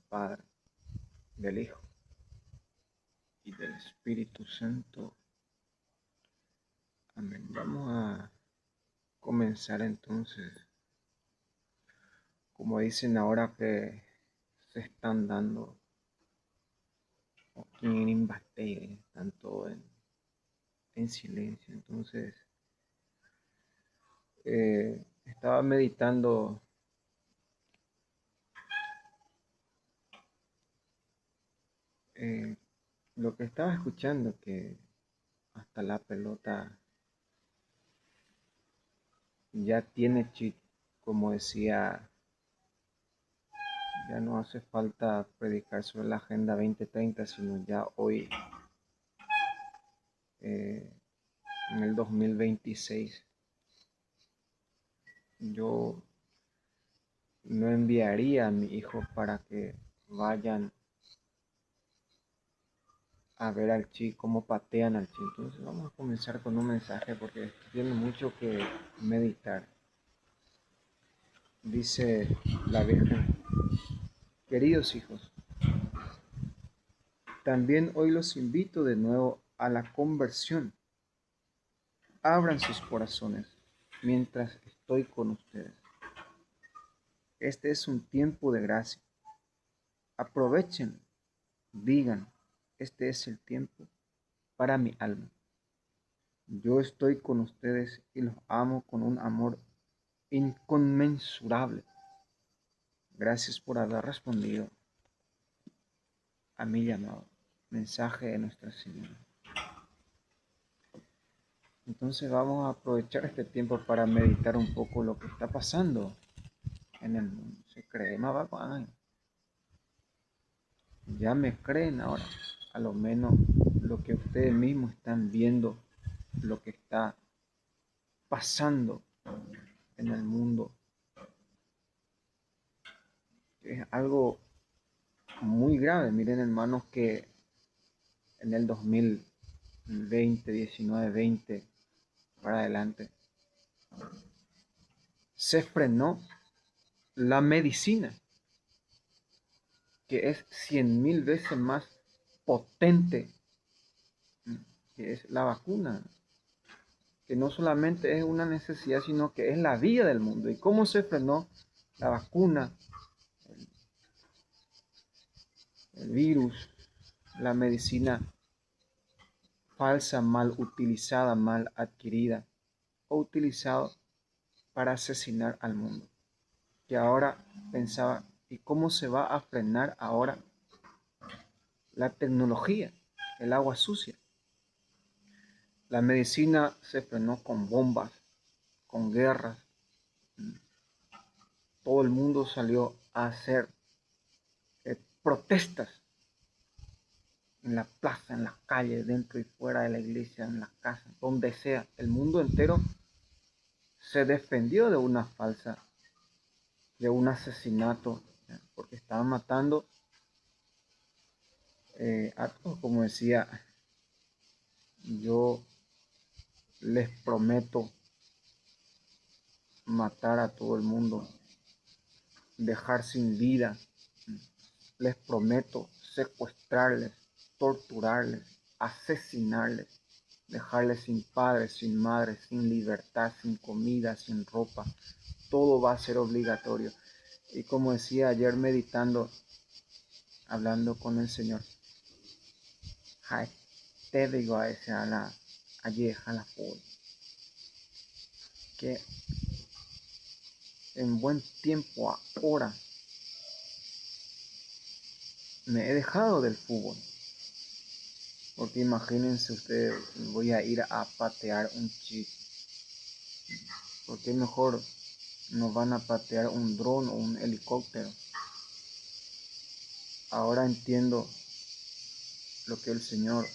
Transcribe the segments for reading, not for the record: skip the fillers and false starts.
Padre, del Hijo y del Espíritu Santo. Amén. Vamos a comenzar entonces, como dicen ahora que se están dando aquí en Imbastegue, están todos en silencio. Entonces, estaba meditando lo que estaba escuchando, que hasta la pelota ya tiene chip, como decía. Ya no hace falta predicar sobre la Agenda 2030, sino ya hoy, eh, en el 2026, yo no enviaría a mi hijo para que vayan a ver al chi, cómo patean al chi. Entonces vamos a comenzar con un mensaje porque esto tiene mucho que meditar. Dice la Virgen: queridos hijos, también hoy los invito de nuevo a la conversión. Abran sus corazones mientras estoy con ustedes. Este es un tiempo de gracia. Aprovechen, digan, este es el tiempo para mi alma. Yo estoy con ustedes y los amo con un amor inconmensurable. Gracias por haber respondido a mi llamado. Mensaje de Nuestra Señora. Entonces vamos a aprovechar este tiempo para meditar un poco lo que está pasando en el mundo. Se cree más, ya me creen ahora, a lo menos lo que ustedes mismos están viendo, lo que está pasando en el mundo. Es algo muy grave. Miren, hermanos, que en el 2020, 19, 20 para adelante, se frenó la medicina, que es 100.000 veces más potente que es la vacuna, que no solamente es una necesidad, sino que es la vida del mundo. ¿Y cómo se frenó la vacuna, el virus, la medicina falsa, mal utilizada, mal adquirida o utilizado para asesinar al mundo? Que ahora pensaba, ¿y cómo se va a frenar ahora la tecnología, el agua sucia? La medicina se frenó con bombas, con guerras. Todo el mundo salió a hacer protestas en la plaza, en la calle, dentro y fuera de la iglesia, en la casa, donde sea. El mundo entero se defendió de una falsa, de un asesinato, porque estaban matando a todos. Como decía, yo les prometo matar a todo el mundo, dejar sin vida. Les prometo secuestrarles, torturarles, asesinarles, dejarles sin padres, sin madres, sin libertad, sin comida, sin ropa. Todo va a ser obligatorio. Y como decía ayer meditando, hablando con el Señor, te digo a ese a la vieja, la pobre, que en buen tiempo ahora me he dejado del fútbol. Porque imagínense ustedes, voy a ir a patear un chip. Porque mejor nos van a patear un dron o un helicóptero. Ahora entiendo lo que el Señor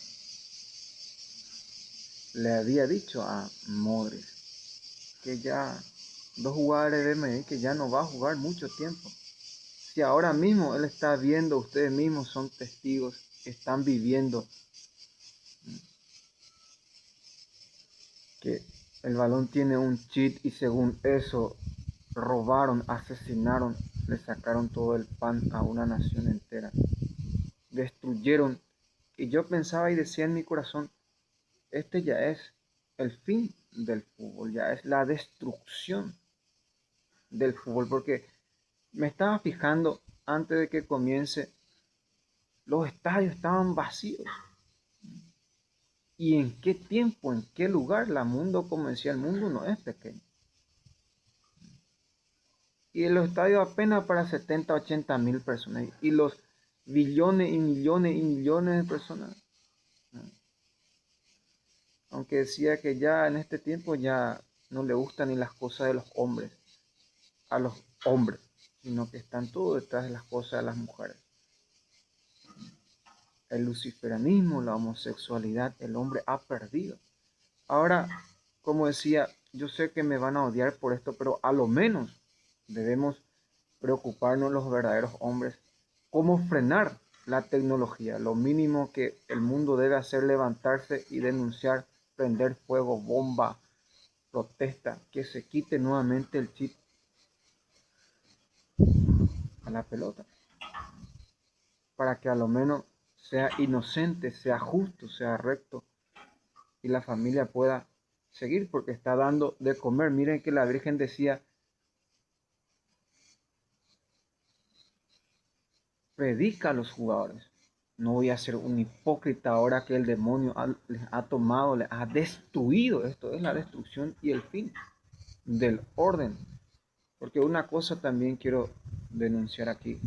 le había dicho a Modric, que ya 2 jugadores de Medellín, que ya no va a jugar mucho tiempo. Si ahora mismo él está viendo, ustedes mismos son testigos, están viviendo que el balón tiene un cheat y según eso robaron, asesinaron le sacaron todo el pan a una nación entera, destruyeron. Y yo pensaba y decía en mi corazón, este ya es el fin del fútbol, ya es la destrucción del fútbol, porque me estaba fijando antes de que comience, los estadios estaban vacíos. ¿Y en qué tiempo, en qué lugar? La mundo, como decía, el mundo no es pequeño. Y los estadios apenas para 70, 80 mil personas. Y los billones y millones y millones de personas. Aunque decía que ya en este tiempo ya no le gustan ni las cosas de los hombres, a los hombres, sino que están todos detrás de las cosas de las mujeres. El luciferanismo, la homosexualidad, el hombre ha perdido. Ahora, como decía, yo sé que me van a odiar por esto, pero a lo menos debemos preocuparnos los verdaderos hombres. ¿Cómo frenar la tecnología? Lo mínimo que el mundo debe hacer es levantarse y denunciar, prender fuego, bomba, protesta, que se quite nuevamente el chip a la pelota, para que a lo menos sea inocente, sea justo, sea recto y la familia pueda seguir porque está dando de comer. Miren que la Virgen decía, predica a los jugadores. No voy a ser un hipócrita ahora que el demonio les ha tomado, les ha destruido. Esto es la destrucción y el fin del orden. Porque una cosa también quiero denunciar aquí.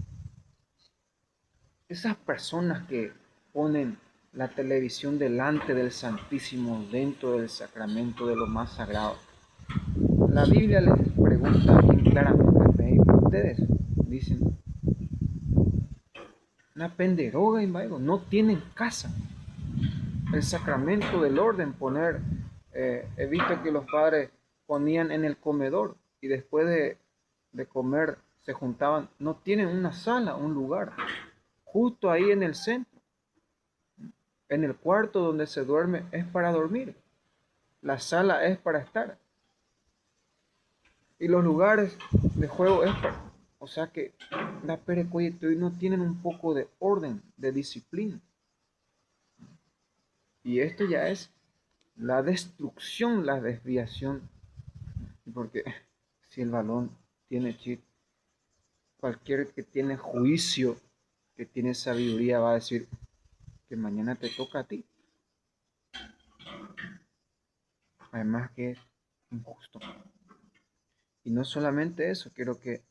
Esas personas que ponen la televisión delante del Santísimo, dentro del sacramento de lo más sagrado. La Biblia les pregunta bien claramente, ustedes dicen, una penderoga y no tienen casa. El sacramento del orden, poner, he visto que los padres ponían en el comedor y después de comer se juntaban, no tienen una sala, un lugar, justo ahí en el centro, en el cuarto donde se duerme es para dormir, la sala es para estar y los lugares de juego es para, o sea que la perecueto y no tienen un poco de orden, de disciplina. Y esto ya es la destrucción, la desviación, porque si el balón tiene chip, cualquier que tiene juicio, que tiene sabiduría, va a decir que mañana te toca a ti. Además que es injusto. Y no solamente eso, quiero que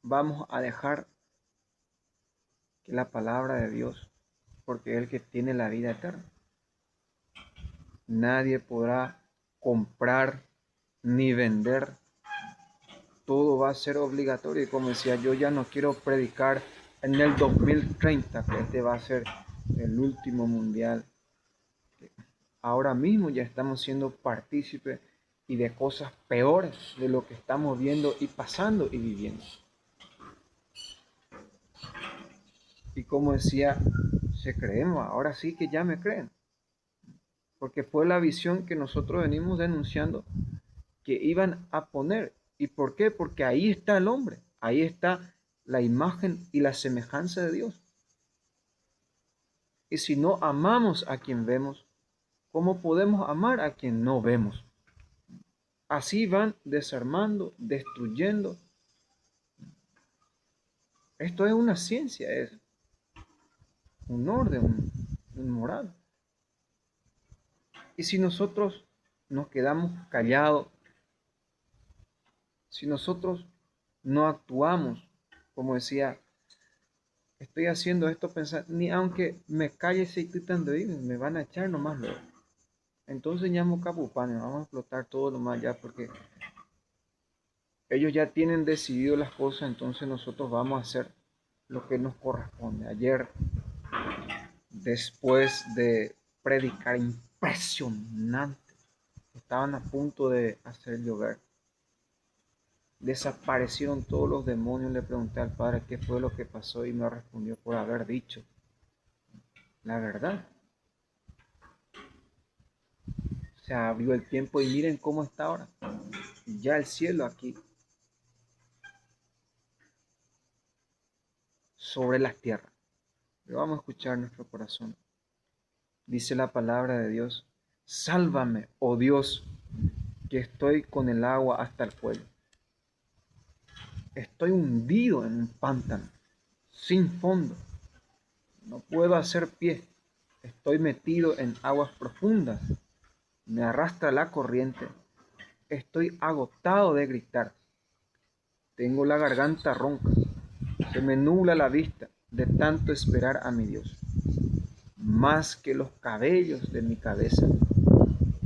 vamos a dejar que la palabra de Dios, porque es el que tiene la vida eterna. Nadie podrá comprar ni vender, todo va a ser obligatorio. Y como decía, yo ya no quiero predicar en el 2030, que este va a ser el último mundial. Ahora mismo ya estamos siendo partícipes y de cosas peores de lo que estamos viendo y pasando y viviendo. Y como decía, se creemos, ahora sí que ya me creen. Porque fue la visión que nosotros venimos denunciando que iban a poner. ¿Y por qué? Porque ahí está el hombre, ahí está la imagen y la semejanza de Dios. Y si no amamos a quien vemos, ¿cómo podemos amar a quien no vemos? Así van desarmando, destruyendo. Esto es una ciencia, es un orden, un moral. Y si nosotros nos quedamos callados, si nosotros no actuamos, como decía, estoy haciendo esto pensar, ni aunque me calle si estoy tan débil, me van a echar nomás luego. Entonces llamo capupanes, vamos a explotar todo lo más ya porque ellos ya tienen decidido las cosas, entonces nosotros vamos a hacer lo que nos corresponde. Ayer, después de predicar impresionante, estaban a punto de hacer llover. Desaparecieron todos los demonios. Le pregunté al padre qué fue lo que pasó y me respondió por haber dicho la verdad. Se abrió el tiempo y miren cómo está ahora. Ya el cielo aquí sobre la tierra. Pero vamos a escuchar nuestro corazón. Dice la palabra de Dios: sálvame, oh Dios, que estoy con el agua hasta el cuello. Estoy hundido en un pántano, sin fondo. No puedo hacer pie. Estoy metido en aguas profundas. Me arrastra la corriente. Estoy agotado de gritar. Tengo la garganta ronca. Se me nubla la vista de tanto esperar a mi Dios. Más que los cabellos de mi cabeza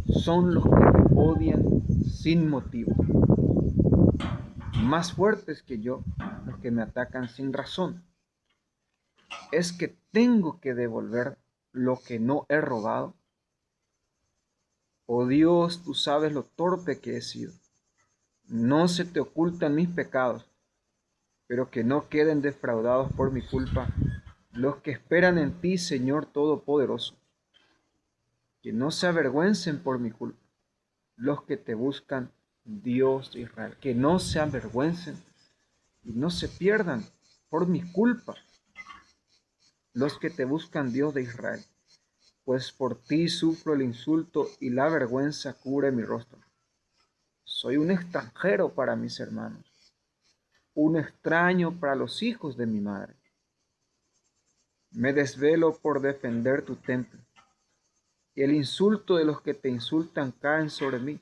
son los que me odian sin motivo. Más fuertes que yo los que me atacan sin razón. ¿Es que tengo que devolver lo que no he robado? Oh Dios, tú sabes lo torpe que he sido. No se te ocultan mis pecados, pero que no queden defraudados por mi culpa los que esperan en ti, Señor Todopoderoso. Que no se avergüencen por mi culpa los que te buscan, Dios de Israel. Que no se avergüencen y no se pierdan por mi culpa los que te buscan, Dios de Israel. Pues por ti sufro el insulto y la vergüenza cubre mi rostro. Soy un extranjero para mis hermanos, un extraño para los hijos de mi madre. Me desvelo por defender tu templo, y el insulto de los que te insultan caen sobre mí.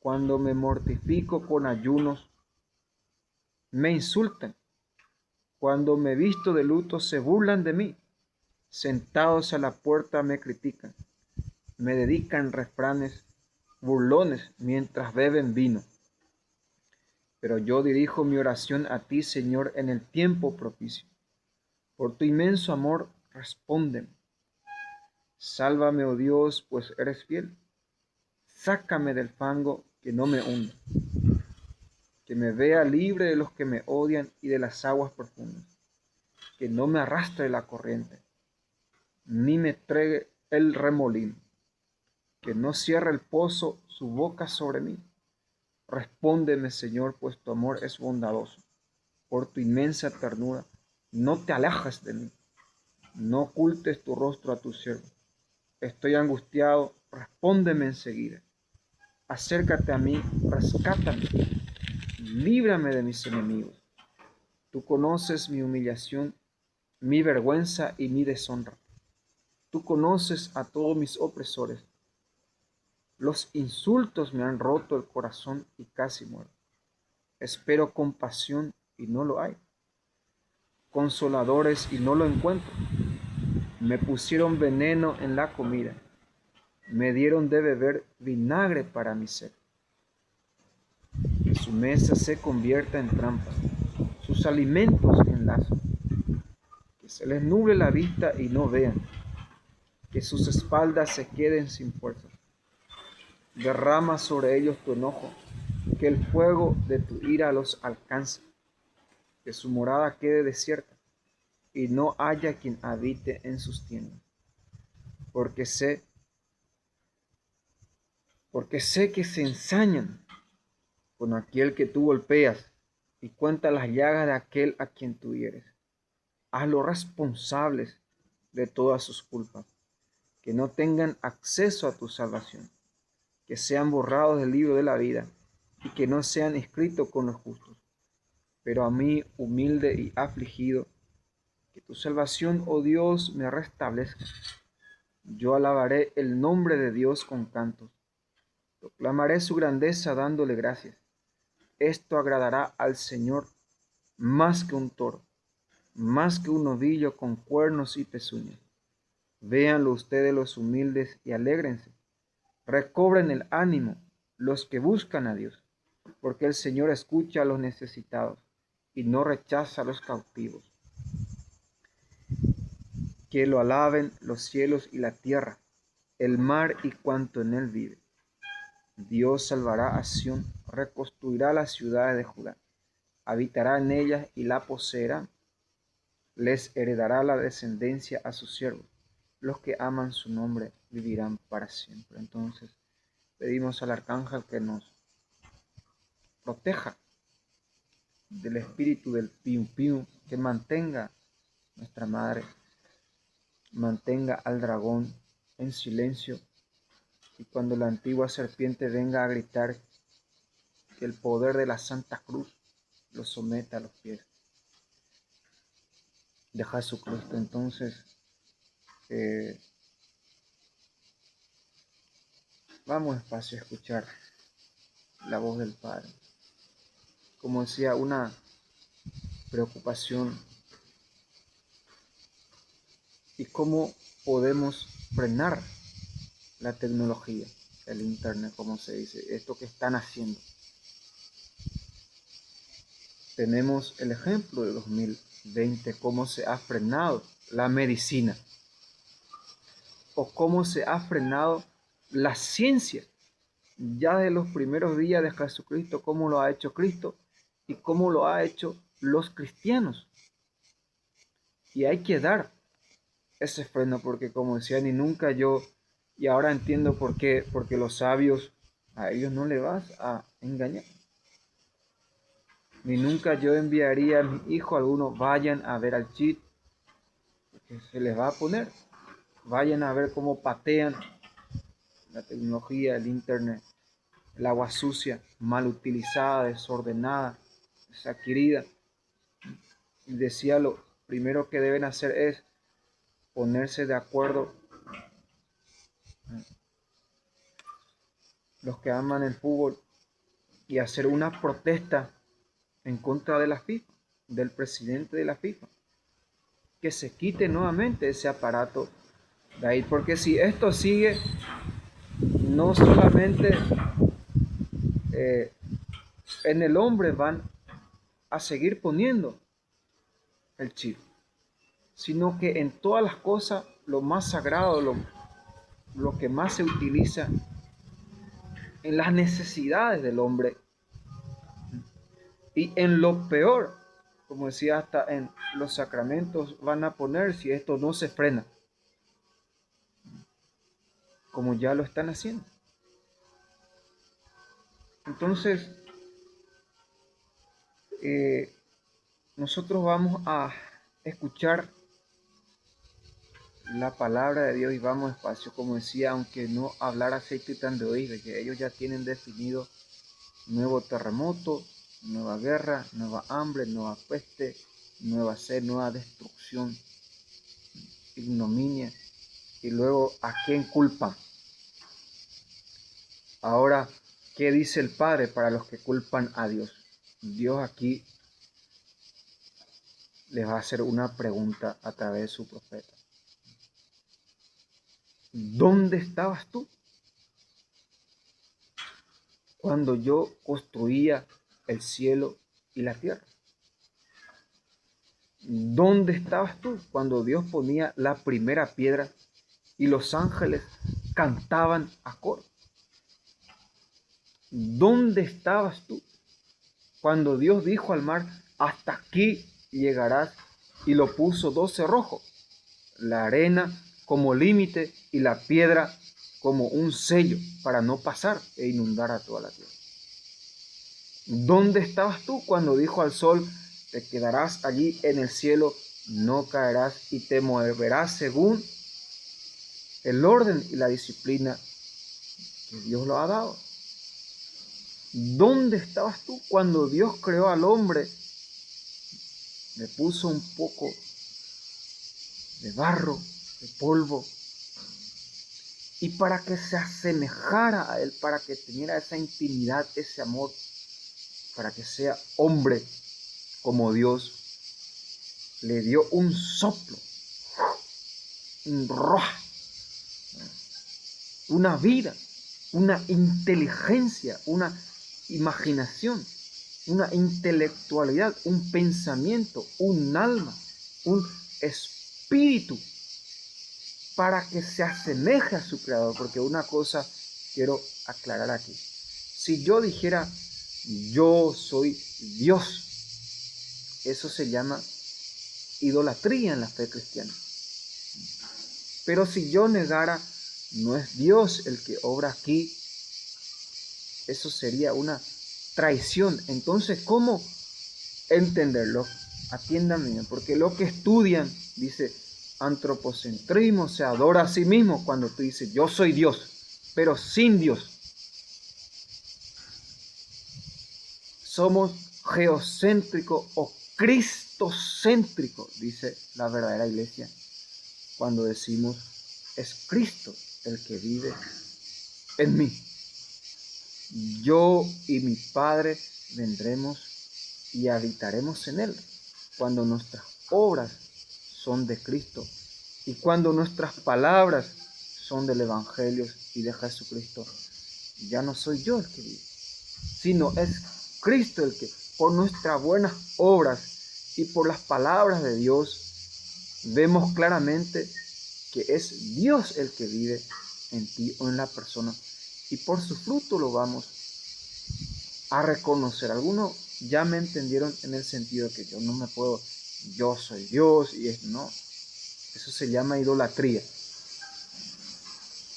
Cuando me mortifico con ayunos, me insultan. Cuando me visto de luto, se burlan de mí. Sentados a la puerta me critican. Me dedican refranes burlones mientras beben vino. Pero yo dirijo mi oración a ti, Señor, en el tiempo propicio. Por tu inmenso amor, respóndeme. Sálvame, oh Dios, pues eres fiel. Sácame del fango, que no me hunda. Que me vea libre de los que me odian y de las aguas profundas. Que no me arrastre la corriente, ni me tregue el remolino. Que no cierre el pozo su boca sobre mí. Respóndeme, Señor, pues tu amor es bondadoso. Por tu inmensa ternura, no te alejes de mí. No ocultes tu rostro a tu siervo. Estoy angustiado, respóndeme enseguida. Acércate a mí, rescátame, líbrame de mis enemigos. Tú conoces mi humillación, mi vergüenza y mi deshonra. Tú conoces a todos mis opresores. Los insultos me han roto el corazón y casi muero. Espero compasión y no lo hay. Consoladores y no lo encuentro. Me pusieron veneno en la comida. Me dieron de beber vinagre para mi sed. Que su mesa se convierta en trampa, sus alimentos en lazo. Que se les nuble la vista y no vean. Que sus espaldas se queden sin fuerza. Derrama sobre ellos tu enojo, que el fuego de tu ira los alcance. Que su morada quede desierta y no haya quien habite en sus tiendas. Porque sé que se ensañan con aquel que tú golpeas y cuenta las llagas de aquel a quien tú hieres. Hazlos responsables de todas sus culpas, que no tengan acceso a tu salvación, que sean borrados del libro de la vida y que no sean escritos con los justos. Pero a mí, humilde y afligido, que tu salvación, oh Dios, me restablezca. Yo alabaré el nombre de Dios con cantos. Proclamaré su grandeza dándole gracias. Esto agradará al Señor más que un toro, más que un novillo con cuernos y pezuñas. Véanlo ustedes los humildes y alégrense. Recobren el ánimo los que buscan a Dios, porque el Señor escucha a los necesitados y no rechaza a los cautivos. Que lo alaben los cielos y la tierra, el mar y cuanto en él vive. Dios salvará a Sión, reconstruirá las ciudades de Judá, habitará en ellas y la poseerá. Les heredará la descendencia a sus siervos. Los que aman su nombre vivirán para siempre. Entonces, pedimos al arcángel que nos proteja del espíritu del piu piu, que mantenga nuestra madre, mantenga al dragón en silencio, y cuando la antigua serpiente venga a gritar, que el poder de la Santa Cruz lo someta a los pies de Jesucristo. Entonces, vamos despacio a escuchar la voz del Padre. Como decía, una preocupación, y cómo podemos frenar la tecnología, el internet, como se dice, esto que están haciendo. Tenemos el ejemplo de 2020, cómo se ha frenado la medicina, o cómo se ha frenado la ciencia, ya de los primeros días de Jesucristo, cómo lo ha hecho Cristo y cómo lo ha hecho los cristianos. Y hay que dar ese freno, porque como decía, ni nunca yo, y ahora entiendo por qué, porque los sabios, a ellos no le vas a engañar. Ni nunca yo enviaría a mi hijo a algunos, vayan a ver al chip, porque se les va a poner, vayan a ver cómo patean la tecnología, el internet, el agua sucia, mal utilizada, desordenada, desadquirida. Y decía, lo primero que deben hacer es ponerse de acuerdo los que aman el fútbol y hacer una protesta en contra de la FIFA, del presidente de la FIFA, que se quite nuevamente ese aparato de ahí, porque si esto sigue, no solamente en el hombre van a seguir poniendo el chip, sino que en todas las cosas, lo más sagrado, lo que más se utiliza en las necesidades del hombre, y en lo peor, como decía, hasta en los sacramentos van a poner, si esto no se frena, como ya lo están haciendo. Entonces, nosotros vamos a escuchar la palabra de Dios y vamos despacio, como decía, aunque no hablar aceite tan de oír, que ellos ya tienen definido nuevo terremoto, nueva guerra, nueva hambre, nueva peste, nueva sed, nueva destrucción, ignominia, y luego ¿a quién culpan? Ahora, ¿qué dice el Padre para los que culpan a Dios? Dios aquí les va a hacer una pregunta a través de su profeta. ¿Dónde estabas tú cuando yo construía el cielo y la tierra? ¿Dónde estabas tú cuando Dios ponía la primera piedra y los ángeles cantaban a coro? ¿Dónde estabas tú cuando Dios dijo al mar, hasta aquí llegarás, y lo puso 12 rojo, la arena como límite y la piedra como un sello para no pasar e inundar a toda la tierra? ¿Dónde estabas tú cuando dijo al sol, te quedarás allí en el cielo, no caerás y te moverás según el orden y la disciplina que Dios lo ha dado? ¿Dónde estabas tú cuando Dios creó al hombre? Le puso un poco de barro, de polvo, y para que se asemejara a él, para que tuviera esa intimidad, ese amor, para que sea hombre como Dios, le dio un soplo, un ruaj, una vida, una inteligencia, una imaginación, una intelectualidad, un pensamiento, un alma, un espíritu, para que se asemeje a su creador. Porque una cosa quiero aclarar aquí: si yo dijera yo soy Dios, eso se llama idolatría en la fe cristiana. Pero si yo negara, no es Dios el que obra aquí, eso sería una traición. Entonces, ¿cómo entenderlo. Atiendan bien, porque lo que estudian, dice, antropocentrismo, se adora a sí mismo cuando tú dices, yo soy Dios, pero sin Dios. Somos geocéntricos o cristocéntricos, dice la verdadera iglesia, cuando decimos, es Cristo el que vive en mí. Yo y mi Padre vendremos y habitaremos en él cuando nuestras obras son de Cristo y cuando nuestras palabras son del Evangelio y de Jesucristo. Ya no soy yo el que vive, sino es Cristo el que, por nuestras buenas obras y por las palabras de Dios, vemos claramente que es Dios el que vive en ti o en la persona, y por su fruto lo vamos a reconocer. Algunos ya me entendieron en el sentido de que yo no me puedo, yo soy Dios y es no, eso se llama idolatría.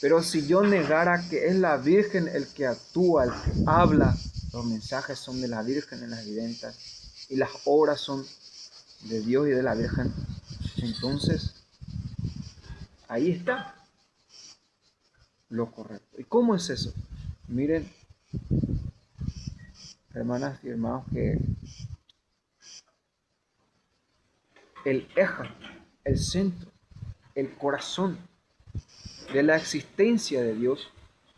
Pero si yo negara que es la Virgen el que actúa, el que habla, los mensajes son de la Virgen en las viventas y las obras son de Dios y de la Virgen, entonces ahí está lo correcto. ¿Y cómo es eso? Miren, hermanas y hermanos, que el eje, el centro, el corazón de la existencia de Dios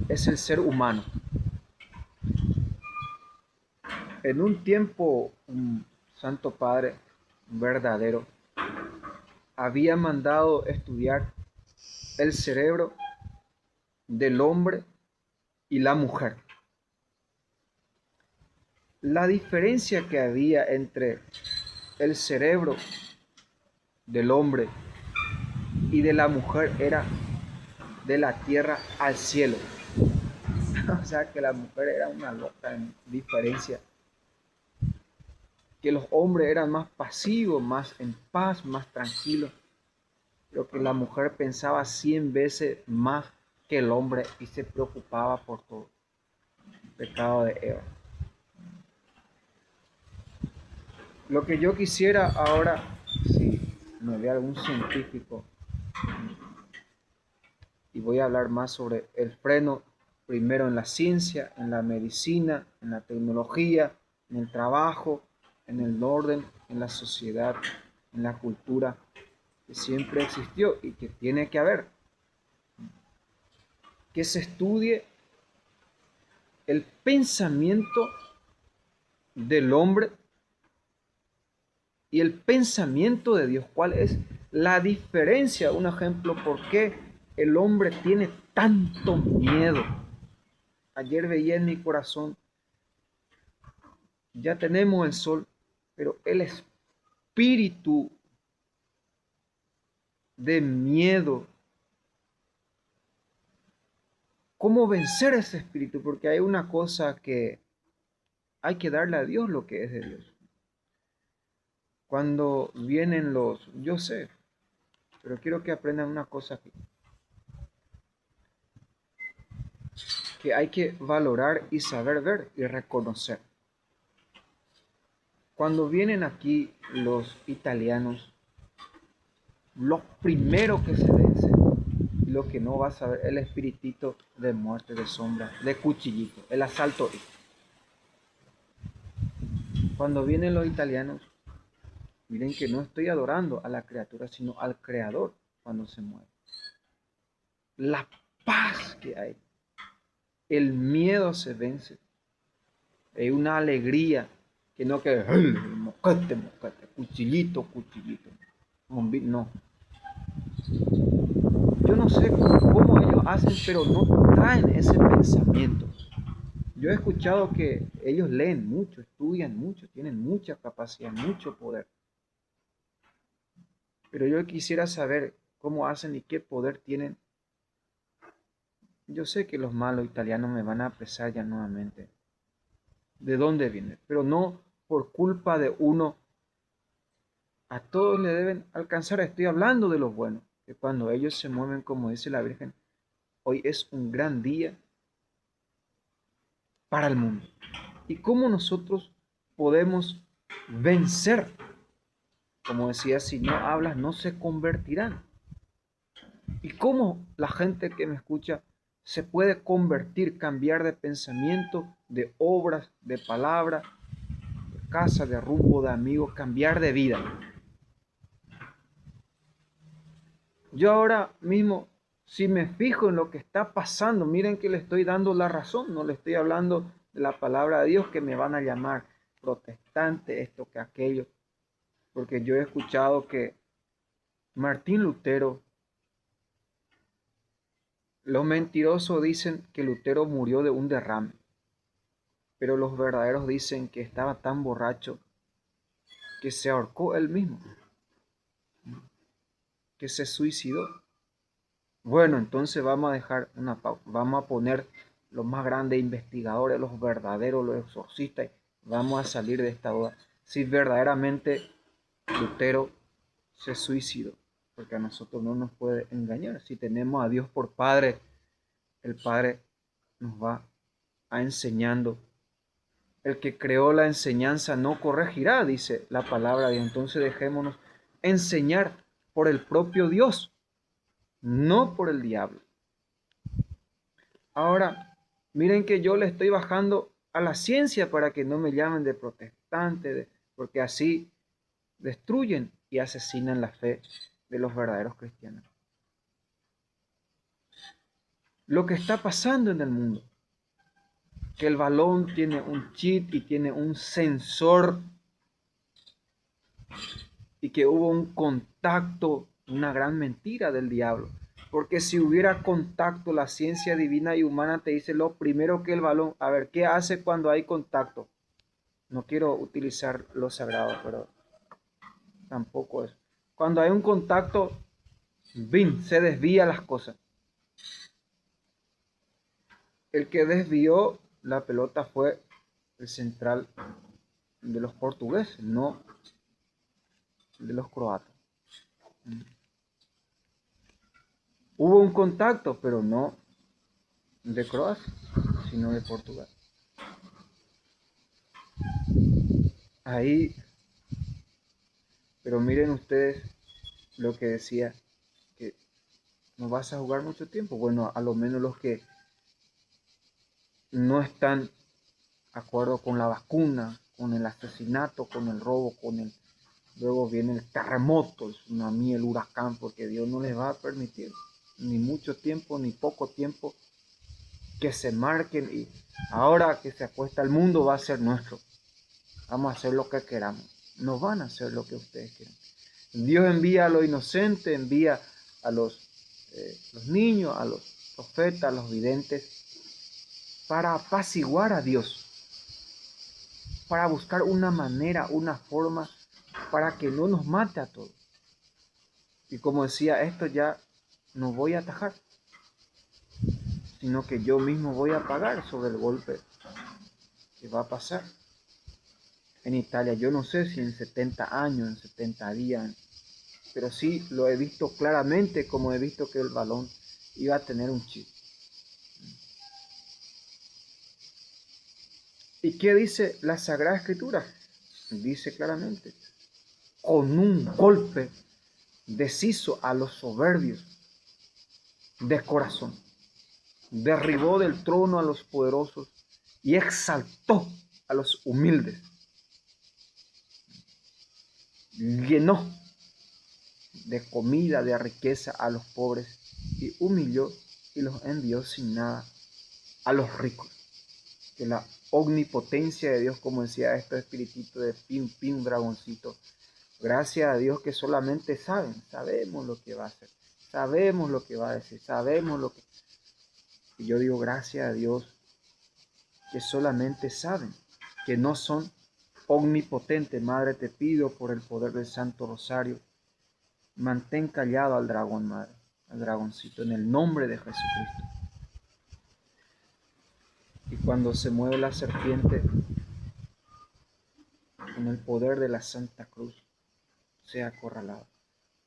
es el ser humano. En un tiempo, un Santo Padre verdadero había mandado estudiar el cerebro del hombre y la mujer. La diferencia que había entre el cerebro del hombre y de la mujer era de la tierra al cielo. O sea que la mujer era una loca en diferencia, que los hombres eran más pasivos, más en paz, más tranquilos, pero que la mujer pensaba 100 veces más que el hombre y se preocupaba por todo. Pecado de Eva. Lo que yo quisiera ahora, si me ve algún científico, y voy a hablar más sobre el freno, primero en la ciencia, en la medicina, en la tecnología, en el trabajo, en el orden, en la sociedad, en la cultura, que siempre existió y que tiene que haber. Que se estudie el pensamiento del hombre y el pensamiento de Dios. ¿Cuál es la diferencia? Un ejemplo, ¿por qué el hombre tiene tanto miedo? Ayer veía en mi corazón, ya tenemos el sol, pero el espíritu de miedo, ¿cómo vencer ese espíritu? Porque hay una cosa que hay que darle a Dios lo que es de Dios. Cuando vienen yo sé, pero quiero que aprendan una cosa aquí, que hay que valorar y saber ver y reconocer. Cuando vienen aquí los italianos, lo primero que se vence, lo que no vas a ver, el espiritito de muerte, de sombra, de cuchillito, el asalto. Cuando vienen los italianos, miren que no estoy adorando a la criatura, sino al creador cuando se muere. La paz que hay, el miedo se vence, hay una alegría que no que mosquete, mosquete, cuchillito, cuchillito. No. Yo no sé cómo ellos hacen, pero no traen ese pensamiento. Yo he escuchado que ellos leen mucho, estudian mucho, tienen mucha capacidad, mucho poder. Pero yo quisiera saber cómo hacen y qué poder tienen. Yo sé que los malos italianos me van a apresar ya nuevamente. ¿De dónde viene? Pero no por culpa de uno. A todos le deben alcanzar. Estoy hablando de los buenos. Que cuando ellos se mueven, como dice la Virgen, hoy es un gran día para el mundo. ¿Y cómo nosotros podemos vencer. Como decía, si no hablas, no se convertirán. ¿Y cómo la gente que me escucha se puede convertir, cambiar de pensamiento, de obras, de palabra, de casa, de rumbo, de amigos, cambiar de vida? Yo ahora mismo, si me fijo en lo que está pasando, miren que le estoy dando la razón, no le estoy hablando de la palabra de Dios que me van a llamar protestante, esto que aquello, porque yo he escuchado que Martín Lutero, los mentirosos dicen que Lutero murió de un derrame, pero los verdaderos dicen que estaba tan borracho que se ahorcó él mismo, que se suicidó. Bueno, entonces vamos a dejar una pausa, vamos a poner los más grandes investigadores, los verdaderos, los exorcistas, vamos a salir de esta duda. Si verdaderamente Lutero se suicidó, porque a nosotros no nos puede engañar. Si tenemos a Dios por Padre, el Padre nos va a enseñando. El que creó la enseñanza no corregirá, dice la palabra de Dios. Entonces dejémonos enseñar por el propio Dios, no por el diablo. Ahora, miren que yo le estoy bajando a la ciencia para que no me llamen de protestante, porque así destruyen y asesinan la fe de los verdaderos cristianos. Lo que está pasando en el mundo, que el balón tiene un chip y tiene un sensor y que hubo un contacto, una gran mentira del diablo. Porque si hubiera contacto, la ciencia divina y humana te dice lo primero que el balón, a ver, ¿qué hace cuando hay contacto? No quiero utilizar lo sagrado, pero tampoco es. Cuando hay un contacto, ¡bim!, se desvía las cosas. El que desvió la pelota fue el central de los portugueses, no de los croatas. Hubo un contacto, pero no de Croacia, sino de Portugal. Ahí, pero miren ustedes lo que decía, que no vas a jugar mucho tiempo. Bueno, a lo menos los que no están de acuerdo con la vacuna, con el asesinato, con el robo, luego viene el terremoto, el tsunami, el huracán, porque Dios no les va a permitir ni mucho tiempo, ni poco tiempo que se marquen y ahora que se acuesta el mundo va a ser nuestro. Vamos a hacer lo que queramos. No van a hacer lo que ustedes quieran. Dios envía a los inocentes, envía a los niños, a los profetas, a los videntes, para apaciguar a Dios, para buscar una manera, una forma, para que no nos mate a todos. Y como decía, esto ya no voy a atajar, sino que yo mismo voy a pagar sobre el golpe que va a pasar. En Italia, yo no sé si en 70 años, en 70 días, pero sí lo he visto claramente, como he visto que el balón iba a tener un chip. ¿Y qué dice la Sagrada Escritura? Dice claramente, con un golpe deshizo a los soberbios de corazón, derribó del trono a los poderosos y exaltó a los humildes. Llenó de comida, de riqueza a los pobres y humilló y los envió sin nada a los ricos. Que la omnipotencia de Dios, como decía estos espirititos de pin, dragoncito, gracias a Dios que solamente sabemos lo que va a hacer, sabemos lo que va a decir, sabemos lo que... Y yo digo gracias a Dios que solamente saben, que no son omnipotentes. Madre, te pido por el poder del Santo Rosario, mantén callado al dragón, madre, al dragoncito, en el nombre de Jesucristo. Y cuando se mueve la serpiente, con el poder de la Santa Cruz, sea acorralado.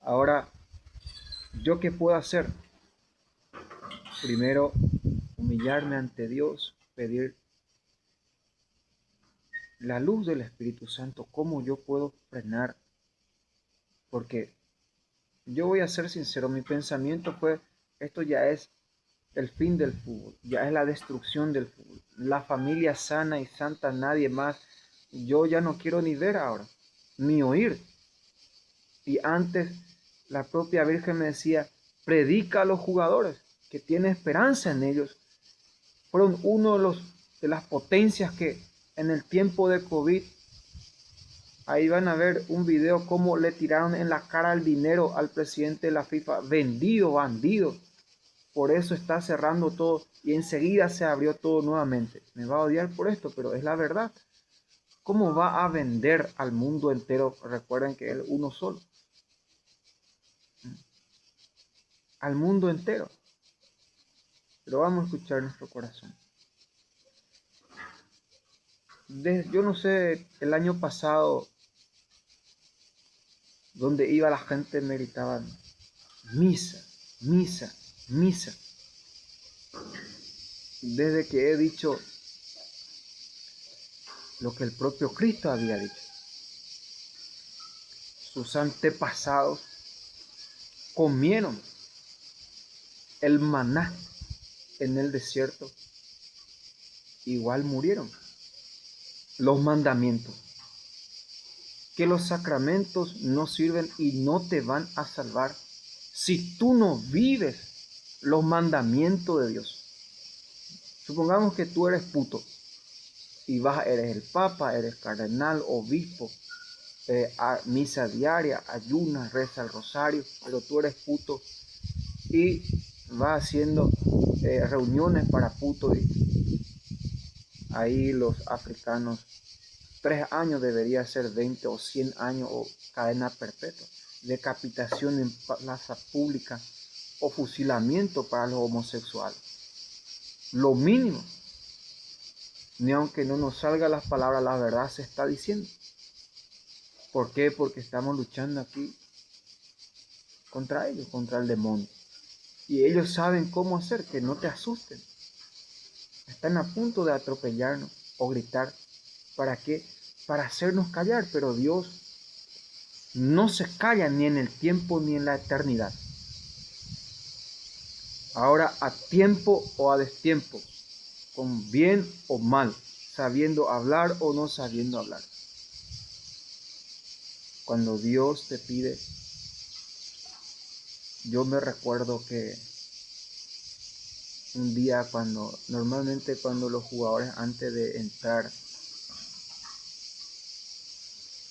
Ahora, ¿yo qué puedo hacer? Primero, humillarme ante Dios, pedir la luz del Espíritu Santo, ¿cómo yo puedo frenar? Porque yo voy a ser sincero, mi pensamiento fue, esto ya es el fin del fútbol, ya es la destrucción del fútbol. La familia sana y santa, nadie más. Yo ya no quiero ni ver ahora, ni oír. Y antes la propia Virgen me decía, predica a los jugadores, que tiene esperanza en ellos. Fueron uno de las potencias que en el tiempo de COVID, ahí van a ver un video cómo le tiraron en la cara el dinero al presidente de la FIFA, vendido, bandido. Por eso está cerrando todo y enseguida se abrió todo nuevamente. Me va a odiar por esto, pero es la verdad. ¿Cómo va a vender al mundo entero? Recuerden que él uno solo. Al mundo entero. Pero vamos a escuchar nuestro corazón. Yo no sé, el año pasado, donde iba la gente me gritaban, misa, misa, misa. Desde que he dicho lo que el propio Cristo había dicho. Sus antepasados comieron el maná en el desierto, igual murieron. Los mandamientos, que los sacramentos no sirven y no te van a salvar si tú no vives los mandamientos de Dios. Supongamos que tú eres puto y eres el papa, eres cardenal, obispo, a misa diaria, ayunas, reza el rosario, pero tú eres puto y vas haciendo reuniones para puto. Y ahí los africanos, 3 años debería ser 20 o 100 años o cadena perpetua, decapitación en plaza pública o fusilamiento para los homosexuales. Lo mínimo, ni aunque no nos salga las palabras, la verdad se está diciendo. ¿Por qué? Porque estamos luchando aquí contra ellos, contra el demonio. Y ellos saben cómo hacer, que no te asusten. Están a punto de atropellarnos o gritar. ¿Para qué? Para hacernos callar, pero Dios no se calla ni en el tiempo ni en la eternidad. Ahora a tiempo o a destiempo, con bien o mal, sabiendo hablar o no sabiendo hablar. Cuando Dios te pide, yo me recuerdo que un día normalmente cuando los jugadores antes de entrar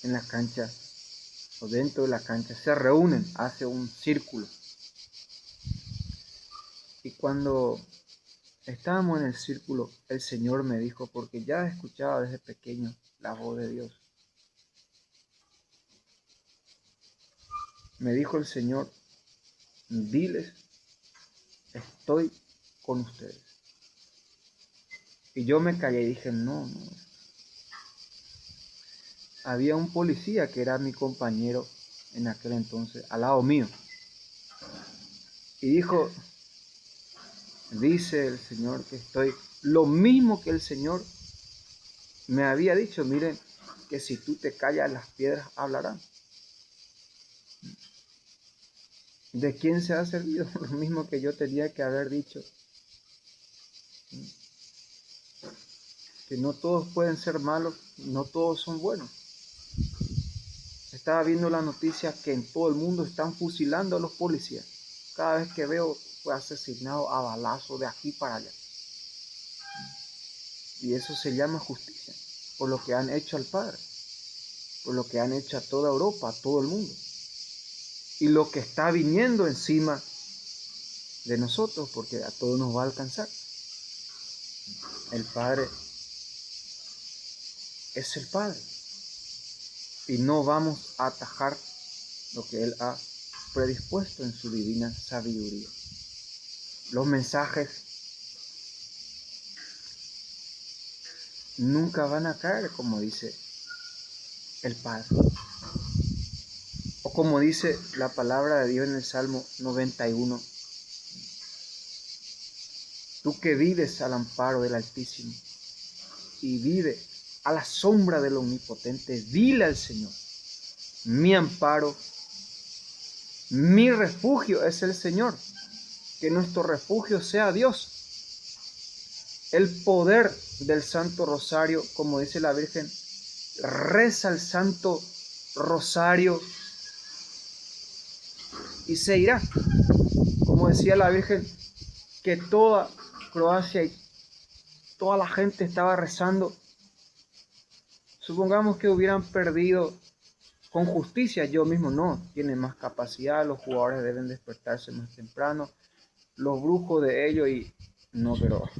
en la cancha o dentro de la cancha se reúnen, hace un círculo. Y cuando estábamos en el círculo, el Señor me dijo, porque ya escuchaba desde pequeño la voz de Dios. Me dijo el Señor, diles, estoy con ustedes. Y yo me callé y dije, no. Había un policía que era mi compañero en aquel entonces, al lado mío. Y dijo, dice el Señor que estoy, lo mismo que el Señor me había dicho, miren, que si tú te callas las piedras hablarán. ¿De quién se ha servido? Lo mismo que yo tenía que haber dicho. Que no todos pueden ser malos, no todos son buenos. Estaba viendo la noticia que en todo el mundo están fusilando a los policías. Cada vez que veo fue asesinado a balazo de aquí para allá. Y eso se llama justicia, por lo que han hecho al Padre, por lo que han hecho a toda Europa, a todo el mundo. Y lo que está viniendo encima de nosotros, porque a todos nos va a alcanzar. El Padre es el Padre. Y no vamos a atajar lo que Él ha predispuesto en su divina sabiduría. Los mensajes nunca van a caer, como dice el Padre. O como dice la palabra de Dios en el Salmo 91. Tú que vives al amparo del Altísimo y vive a la sombra del Omnipotente. Dile al Señor: mi amparo, mi refugio es el Señor. Que nuestro refugio sea Dios. El poder del Santo Rosario, como dice la Virgen, reza el Santo Rosario y se irá. Como decía la Virgen, que toda Croacia y toda la gente estaba rezando. Supongamos que hubieran perdido con justicia. Yo mismo no, tienen más capacidad, los jugadores deben despertarse más temprano, los brujos de ellos y no, pero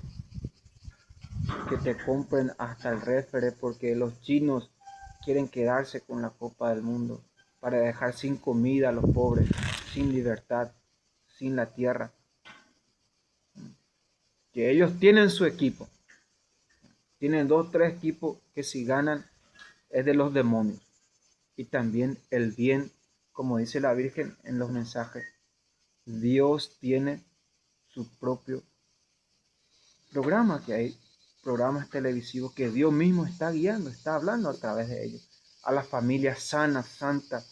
que te compren hasta el refere porque los chinos quieren quedarse con la Copa del Mundo para dejar sin comida a los pobres, sin libertad, sin la tierra. Que ellos tienen su equipo, tienen 2, 3 equipos que si ganan es de los demonios. Y también el bien, como dice la Virgen en los mensajes, Dios tiene su propio programa, que hay programas televisivos que Dios mismo está guiando, está hablando a través de ellos, a la familia sana, santa,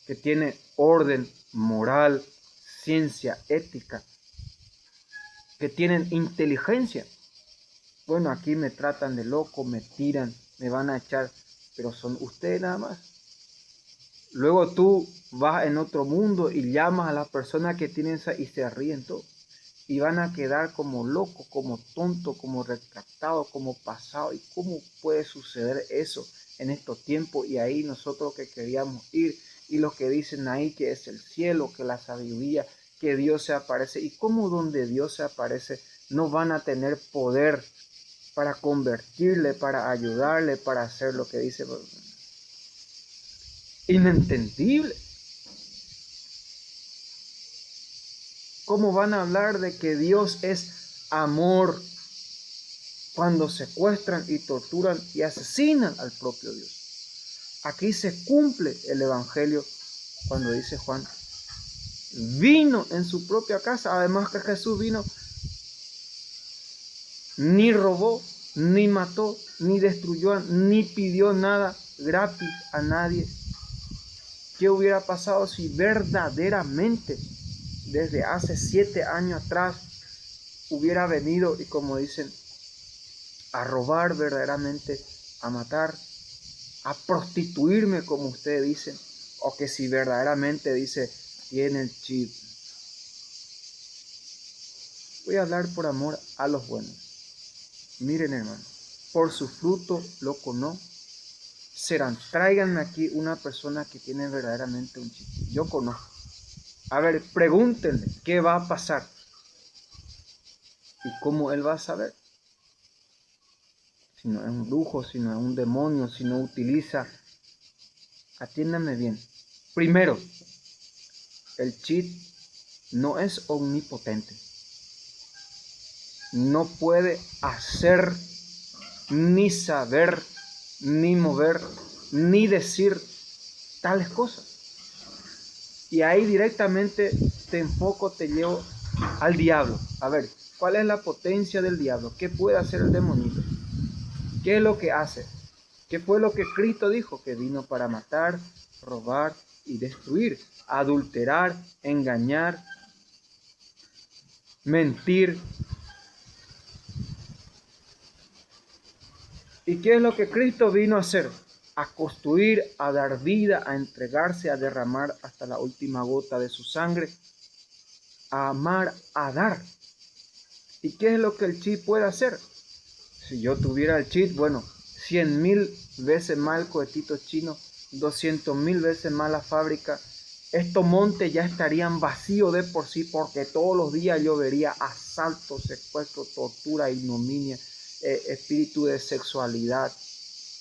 que tiene orden, moral, ciencia, ética, que tienen inteligencia. Bueno, aquí me tratan de loco, me tiran, me van a echar, pero son ustedes nada más. Luego tú vas en otro mundo y llamas a las personas que tienen esa y se ríen todo. Y van a quedar como locos, como tontos, como retractados, como pasados. ¿Y cómo puede suceder eso en estos tiempos? Y ahí nosotros que queríamos ir y los que dicen ahí que es el cielo, que la sabiduría, que Dios se aparece. ¿Y cómo donde Dios se aparece no van a tener poder para convertirle, para ayudarle, para hacer lo que dice? Inentendible. ¿Cómo van a hablar de que Dios es amor cuando secuestran y torturan y asesinan al propio Dios? Aquí se cumple el Evangelio cuando dice Juan, vino en su propia casa. Además que Jesús vino, ni robó, ni mató, ni destruyó, ni pidió nada gratis a nadie. ¿Qué hubiera pasado si verdaderamente desde hace 7 años atrás hubiera venido y, como dicen, a robar verdaderamente, a matar, a prostituirme como ustedes dicen, o que si verdaderamente dice, tiene el chip? Voy a hablar por amor a los buenos. Miren, hermano, por su fruto lo conocerán. Tráiganme aquí una persona que tiene verdaderamente un chip. Yo conozco. A ver, pregúntenle qué va a pasar y cómo él va a saber. Si no es un brujo, si no es un demonio, si no utiliza. Atiéndanme bien. Primero, el chip no es omnipotente. No puede hacer, ni saber, ni mover, ni decir tales cosas. Y ahí directamente te enfoco, te llevo al diablo. A ver, ¿cuál es la potencia del diablo? ¿Qué puede hacer el demonio? ¿Qué es lo que hace? ¿Qué fue lo que Cristo dijo? Que vino para matar, robar y destruir, adulterar, engañar, mentir. ¿Y qué es lo que Cristo vino a hacer? A construir, a dar vida, a entregarse, a derramar hasta la última gota de su sangre, a amar, a dar. ¿Y qué es lo que el chip puede hacer? Si yo tuviera el chip, bueno, 100.000 veces más el cohetito chino, 200.000 veces más la fábrica. Estos montes ya estarían vacíos de por sí, porque todos los días yo vería asaltos, secuestros, tortura, ignominia, espíritu de sexualidad,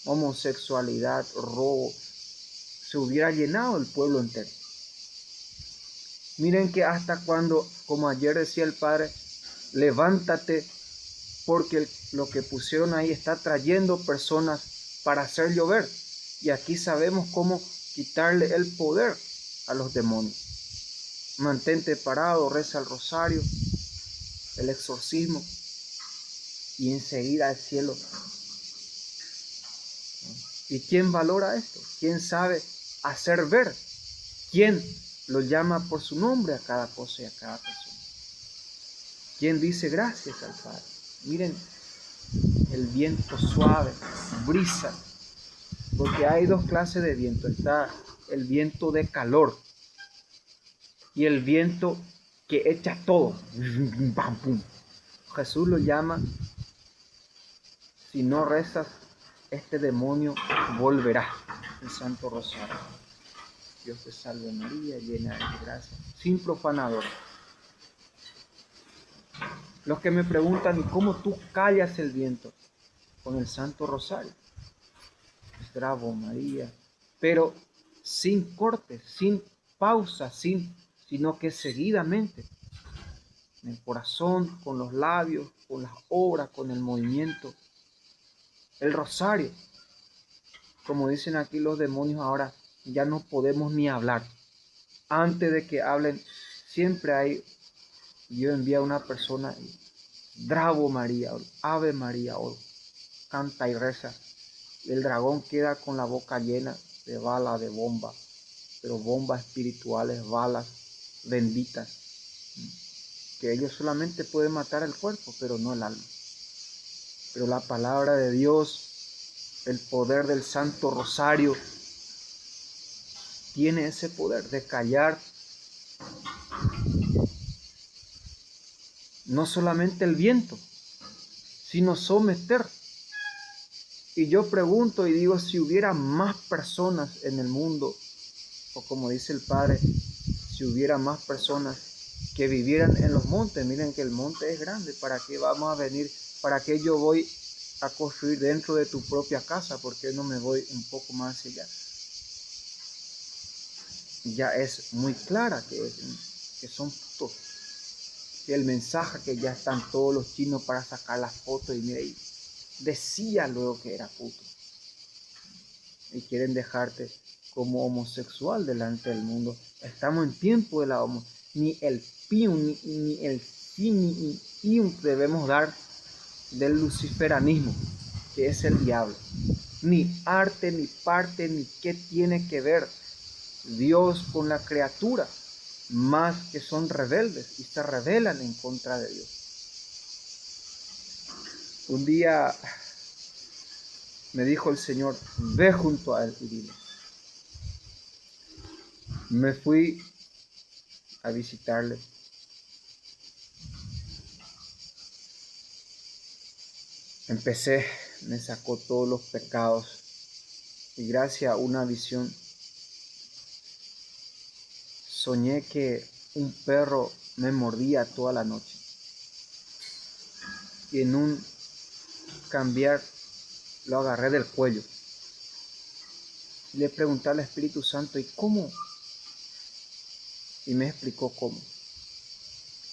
homosexualidad, robo. Se hubiera llenado el pueblo entero. Miren que hasta cuando, como ayer decía el Padre, levántate, porque lo que pusieron ahí está trayendo personas para hacer llover. Y aquí sabemos cómo quitarle el poder a los demonios. Mantente parado, reza el rosario, el exorcismo, y enseguida el cielo ¿Y quién valora esto? ¿Quién sabe hacer ver? ¿Quién lo llama por su nombre a cada cosa y a cada persona? ¿Quién dice gracias al Padre? Miren el viento suave, brisa, porque hay dos clases de viento. Está el viento de calor y el viento que echa todo. Jesús lo llama: si no rezas, este demonio volverá. El Santo Rosario. Dios te salve María, llena de gracia, sin profanador. Los que me preguntan: ¿y cómo tú callas el viento? Con el Santo Rosario. Bravo María. Pero sin corte, sin pausa, sino que seguidamente. En el corazón, con los labios, con las obras, con el movimiento. El rosario. Como dicen aquí los demonios ahora, ya no podemos ni hablar. Antes de que hablen, siempre hay, Dios envía a una persona, bravo María, ave María, canta y reza. El dragón queda con la boca llena de balas, de bombas, pero bombas espirituales, balas benditas, que ellos solamente pueden matar el cuerpo, pero no el alma. Pero la palabra de Dios, el poder del Santo Rosario, tiene ese poder de callar no solamente el viento, sino someter. Y yo pregunto y digo, si hubiera más personas en el mundo, o como dice el Padre, si hubiera más personas que vivieran en los montes. Miren que el monte es grande. ¿Para qué vamos a venir? ¿Para qué yo voy a construir dentro de tu propia casa? ¿Por qué no me voy un poco más hacia allá? Ya es muy clara que son putos. Y el mensaje que ya están todos los chinos para sacar las fotos. Y mire, decía luego que era puto. Y quieren dejarte como homosexual delante del mundo. Estamos en tiempo de la homosexualidad. Ni el pium, ni el sí, ni pium debemos dar del luciferanismo, que es el diablo. Ni arte, ni parte, ni qué tiene que ver Dios con la criatura, más que son rebeldes y se rebelan en contra de Dios. Un día me dijo el Señor: ve junto a él y dile. Me fui a visitarle. Empecé, me sacó todos los pecados y gracias a una visión soñé que un perro me mordía toda la noche y en un cambiar lo agarré del cuello. Le pregunté al Espíritu Santo: ¿y cómo? Y me explicó cómo.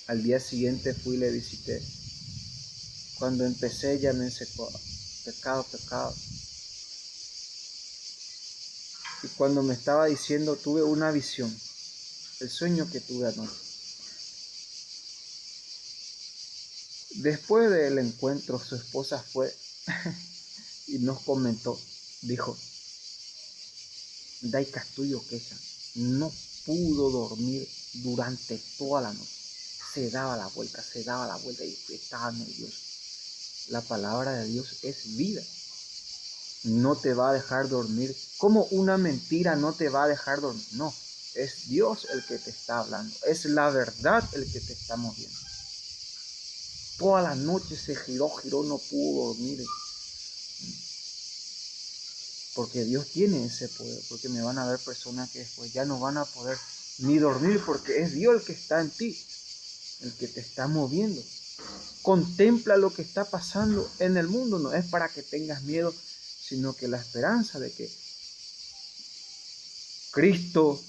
Al día siguiente fui y le visité. Cuando empecé ya me secó: pecado, pecado. Y cuando me estaba diciendo, tuve una visión, el sueño que tuve anoche. Después del encuentro, su esposa fue y nos comentó, dijo: Dai Castillo queja, no pudo dormir durante toda la noche. Se daba la vuelta y estaba nervioso. La palabra de Dios es vida. No te va a dejar dormir. Como una mentira no te va a dejar dormir. No, es Dios el que te está hablando. Es la verdad el que te está moviendo. Toda la noche se giró, no pudo dormir. Porque Dios tiene ese poder. Porque me van a ver personas que después ya no van a poder ni dormir, porque es Dios el que está en ti, el que te está moviendo. Contempla lo que está pasando en el mundo. No es para que tengas miedo, sino que la esperanza de que Cristo,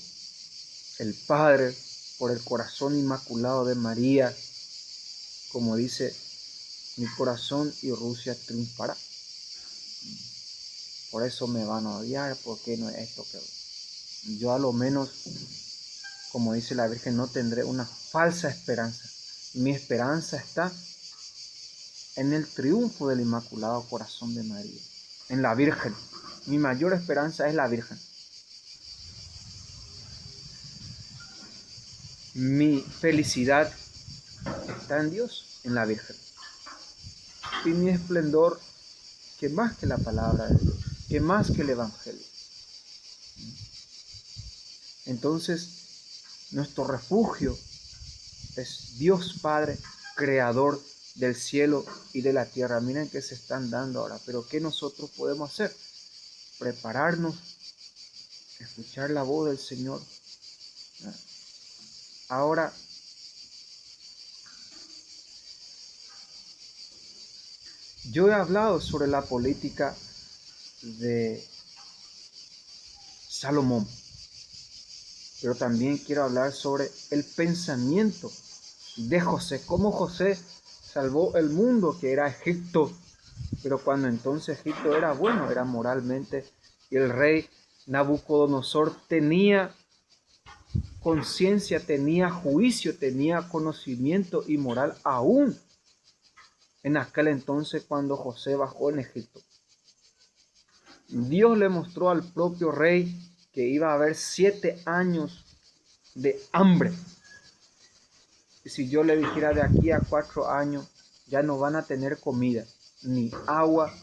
el Padre, por el corazón inmaculado de María, como dice, mi corazón y Rusia triunfará. Por eso me van a odiar, porque no es esto que yo a lo menos, como dice la Virgen, no tendré una falsa esperanza. Mi esperanza está en el triunfo del Inmaculado Corazón de María, en la Virgen. Mi mayor esperanza es la Virgen. Mi felicidad está en Dios, en la Virgen. Y mi esplendor, que más que la palabra de Dios, que más que el Evangelio. Entonces, nuestro refugio es Dios Padre, creador del cielo y de la tierra. Miren que se están dando ahora, pero ¿qué nosotros podemos hacer? Prepararnos, escuchar la voz del Señor. Ahora, yo he hablado sobre la política de Salomón, pero también quiero hablar sobre el pensamiento de José, cómo José salvó el mundo que era Egipto, pero cuando entonces Egipto era bueno, era moralmente, y el rey Nabucodonosor tenía conciencia, tenía juicio, tenía conocimiento y moral aún en aquel entonces cuando José bajó en Egipto. Dios le mostró al propio rey que iba a haber 7 años de hambre. Y si yo le dijera de aquí a 4 años, ya no van a tener comida, ni agua,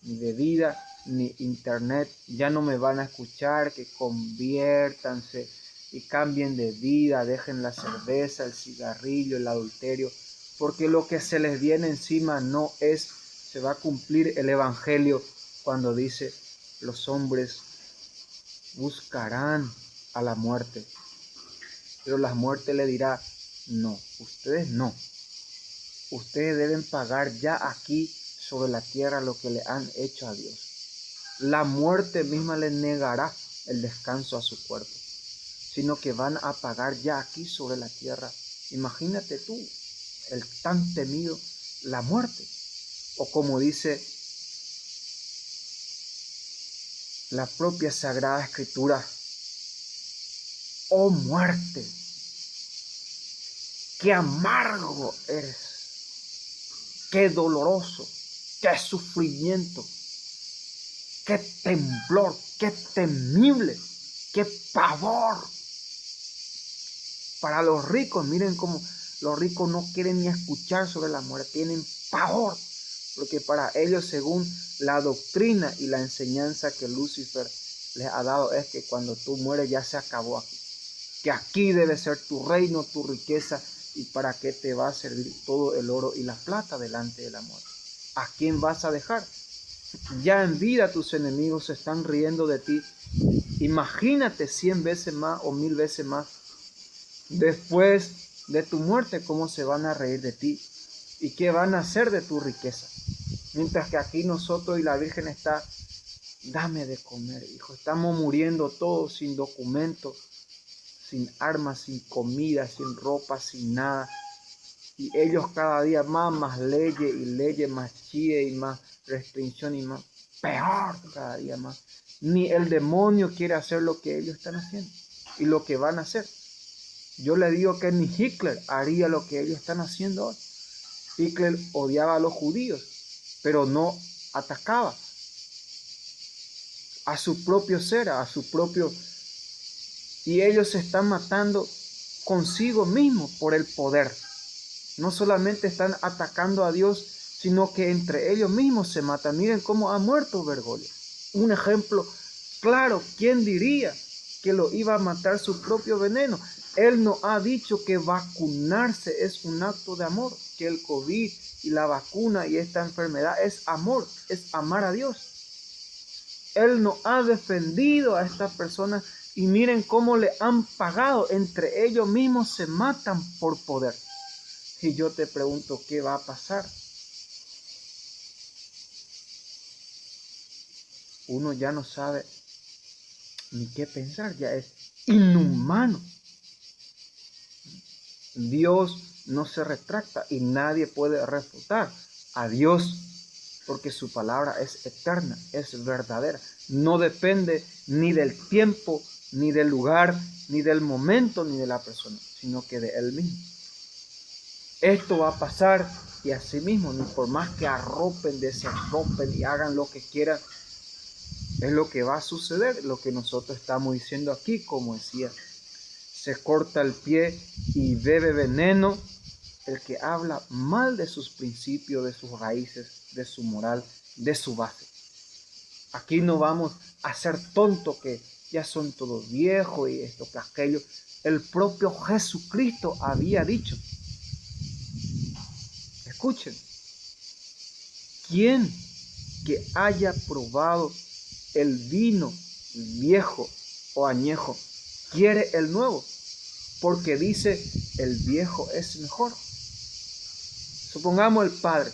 ni bebida, ni internet, ya no me van a escuchar, que conviértanse y cambien de vida, dejen la cerveza, el cigarrillo, el adulterio, porque lo que se les viene encima no es, se va a cumplir el Evangelio cuando dice, los hombres buscarán a la muerte, pero la muerte le dirá, no, ustedes no. Ustedes deben pagar ya aquí sobre la tierra lo que le han hecho a Dios. La muerte misma le negará el descanso a su cuerpo, sino que van a pagar ya aquí sobre la tierra. Imagínate tú, el tan temido, la muerte. O como dice la propia Sagrada Escritura, oh muerte, qué amargo eres, qué doloroso, qué sufrimiento, qué temblor, qué temible, qué pavor. Para los ricos, miren cómo los ricos no quieren ni escuchar sobre la muerte, tienen pavor, porque para ellos, según la doctrina y la enseñanza que Lucifer les ha dado, es que cuando tú mueres ya se acabó aquí, que aquí debe ser tu reino, tu riqueza, y para qué te va a servir todo el oro y la plata delante de la muerte. ¿A quién vas a dejar? Ya en vida tus enemigos se están riendo de ti. Imagínate 100 veces más o 1000 veces más después de tu muerte, cómo se van a reír de ti y qué van a hacer de tu riqueza. Mientras que aquí nosotros y la Virgen está, dame de comer, hijo. Estamos muriendo todos sin documentos, sin armas, sin comida, sin ropa, sin nada. Y ellos cada día más leyes y leyes, más chie y más restricción y más peor cada día más. Ni el demonio quiere hacer lo que ellos están haciendo y lo que van a hacer. Yo le digo que ni Hitler haría lo que ellos están haciendo hoy. Hitler odiaba a los judíos, pero no atacaba a su propio ser, a su propio... Y ellos se están matando consigo mismos por el poder. No solamente están atacando a Dios, sino que entre ellos mismos se matan. Miren cómo ha muerto Bergoglio. Un ejemplo claro, ¿quién diría que lo iba a matar su propio veneno? Él no ha dicho que vacunarse es un acto de amor, que el COVID y la vacuna y esta enfermedad es amor, es amar a Dios. Él no ha defendido a estas personas y miren cómo le han pagado. Entre ellos mismos se matan por poder. Y yo te pregunto, ¿qué va a pasar? Uno ya no sabe ni qué pensar, ya es inhumano. Dios no se retracta y nadie puede refutar a Dios porque su palabra es eterna, es verdadera. No depende ni del tiempo, ni del lugar, ni del momento, ni de la persona, sino que de Él mismo. Esto va a pasar y así mismo, ni por más que arropen, desarropen y hagan lo que quieran, Es lo que va a suceder, lo que nosotros estamos diciendo aquí, como decía. Se corta el pie y bebe veneno el que habla mal de sus principios, de sus raíces, de su moral, de su base. Aquí no vamos a ser tontos que ya son todos viejos y esto que aquello. El propio Jesucristo había dicho. Escuchen, ¿quién que haya probado el vino viejo o añejo quiere el nuevo? Porque dice, el viejo es mejor. Supongamos el Padre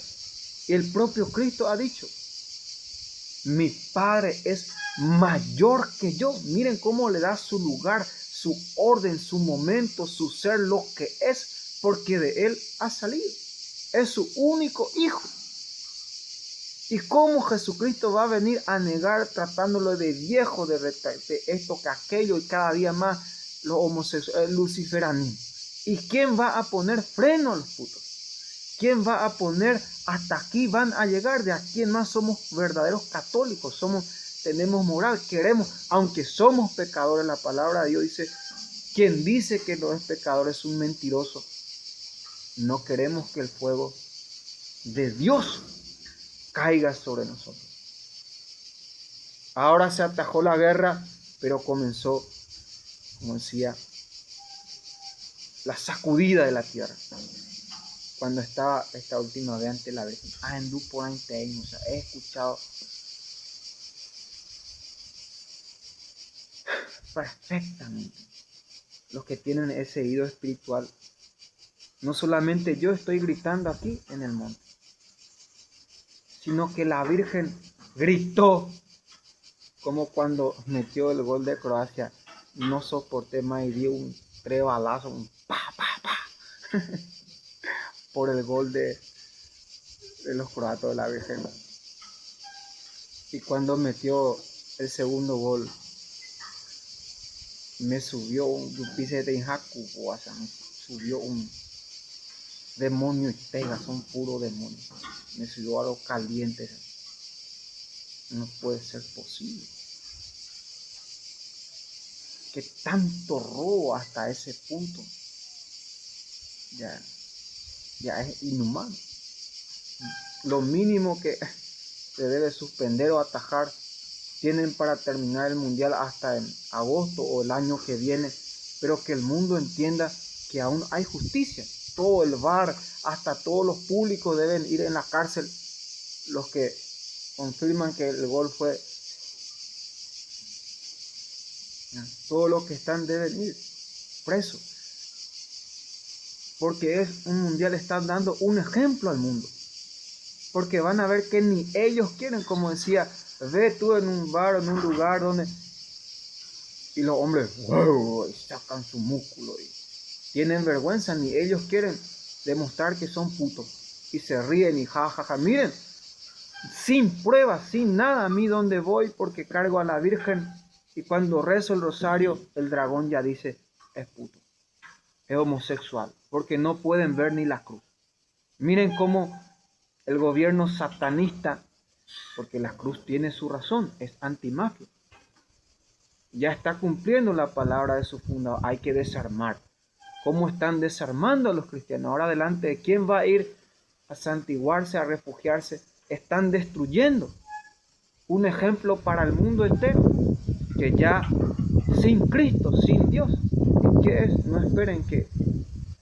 y el propio Cristo ha dicho, mi Padre es mayor que yo. Miren cómo le da su lugar, su orden, su momento, su ser, lo que es, porque de él ha salido. Es su único hijo. ¿Y cómo Jesucristo va a venir a negar tratándolo de viejo, de esto, que aquello, y cada día más los homosexuales, el luciferanismo? ¿Y quién va a poner freno a los putos? ¿Quién va a poner hasta aquí van a llegar? De aquí en más somos verdaderos católicos, tenemos moral, queremos, aunque somos pecadores. La palabra de Dios dice, quien dice que no es pecador es un mentiroso. No queremos que el fuego de Dios caiga sobre nosotros. Ahora se atajó la guerra, pero comenzó, como decía, la sacudida de la tierra. Cuando estaba esta última vez ante la Virgen, o sea, he escuchado perfectamente los que tienen ese oído espiritual. No solamente yo estoy gritando aquí en el monte, sino que la Virgen gritó, como cuando metió el gol de Croacia. No soporté más y dio un trebalazo, un pa, pa, pa, por el gol de los croatos de la Virgen. Y cuando metió el segundo gol, me subió un demonio y pega, son puros demonios. Me subió a los calientes. No puede ser posible que tanto robo hasta ese punto. Ya es inhumano. Lo mínimo que se debe suspender o atajar, tienen para terminar el mundial hasta en agosto o el año que viene, pero que el mundo entienda que aún hay justicia. Todo el VAR, hasta todos los públicos deben ir en la cárcel, los que confirman que el gol fue. Todos los que están deben ir presos, porque es un mundial, están dando un ejemplo al mundo, porque van a ver que ni ellos quieren, como decía, ve tú en un bar, en un lugar donde, y los hombres, wow, sacan su músculo y tienen vergüenza, ni ellos quieren demostrar que son putos, y se ríen y jajaja, miren, sin pruebas, sin nada, a mí donde voy, porque cargo a la Virgen, y cuando rezo el rosario, el dragón ya dice, es puto, es homosexual, porque no pueden ver ni la cruz. Miren cómo el gobierno satanista, porque la cruz tiene su razón, es antimafia, ya está cumpliendo la palabra de su fundador. Hay que desarmar. ¿Cómo están desarmando a los cristianos? Ahora delante de quién va a ir a santiguarse, a refugiarse, están destruyendo un ejemplo para el mundo entero, que ya sin Cristo, sin Dios, ¿y qué es? No esperen que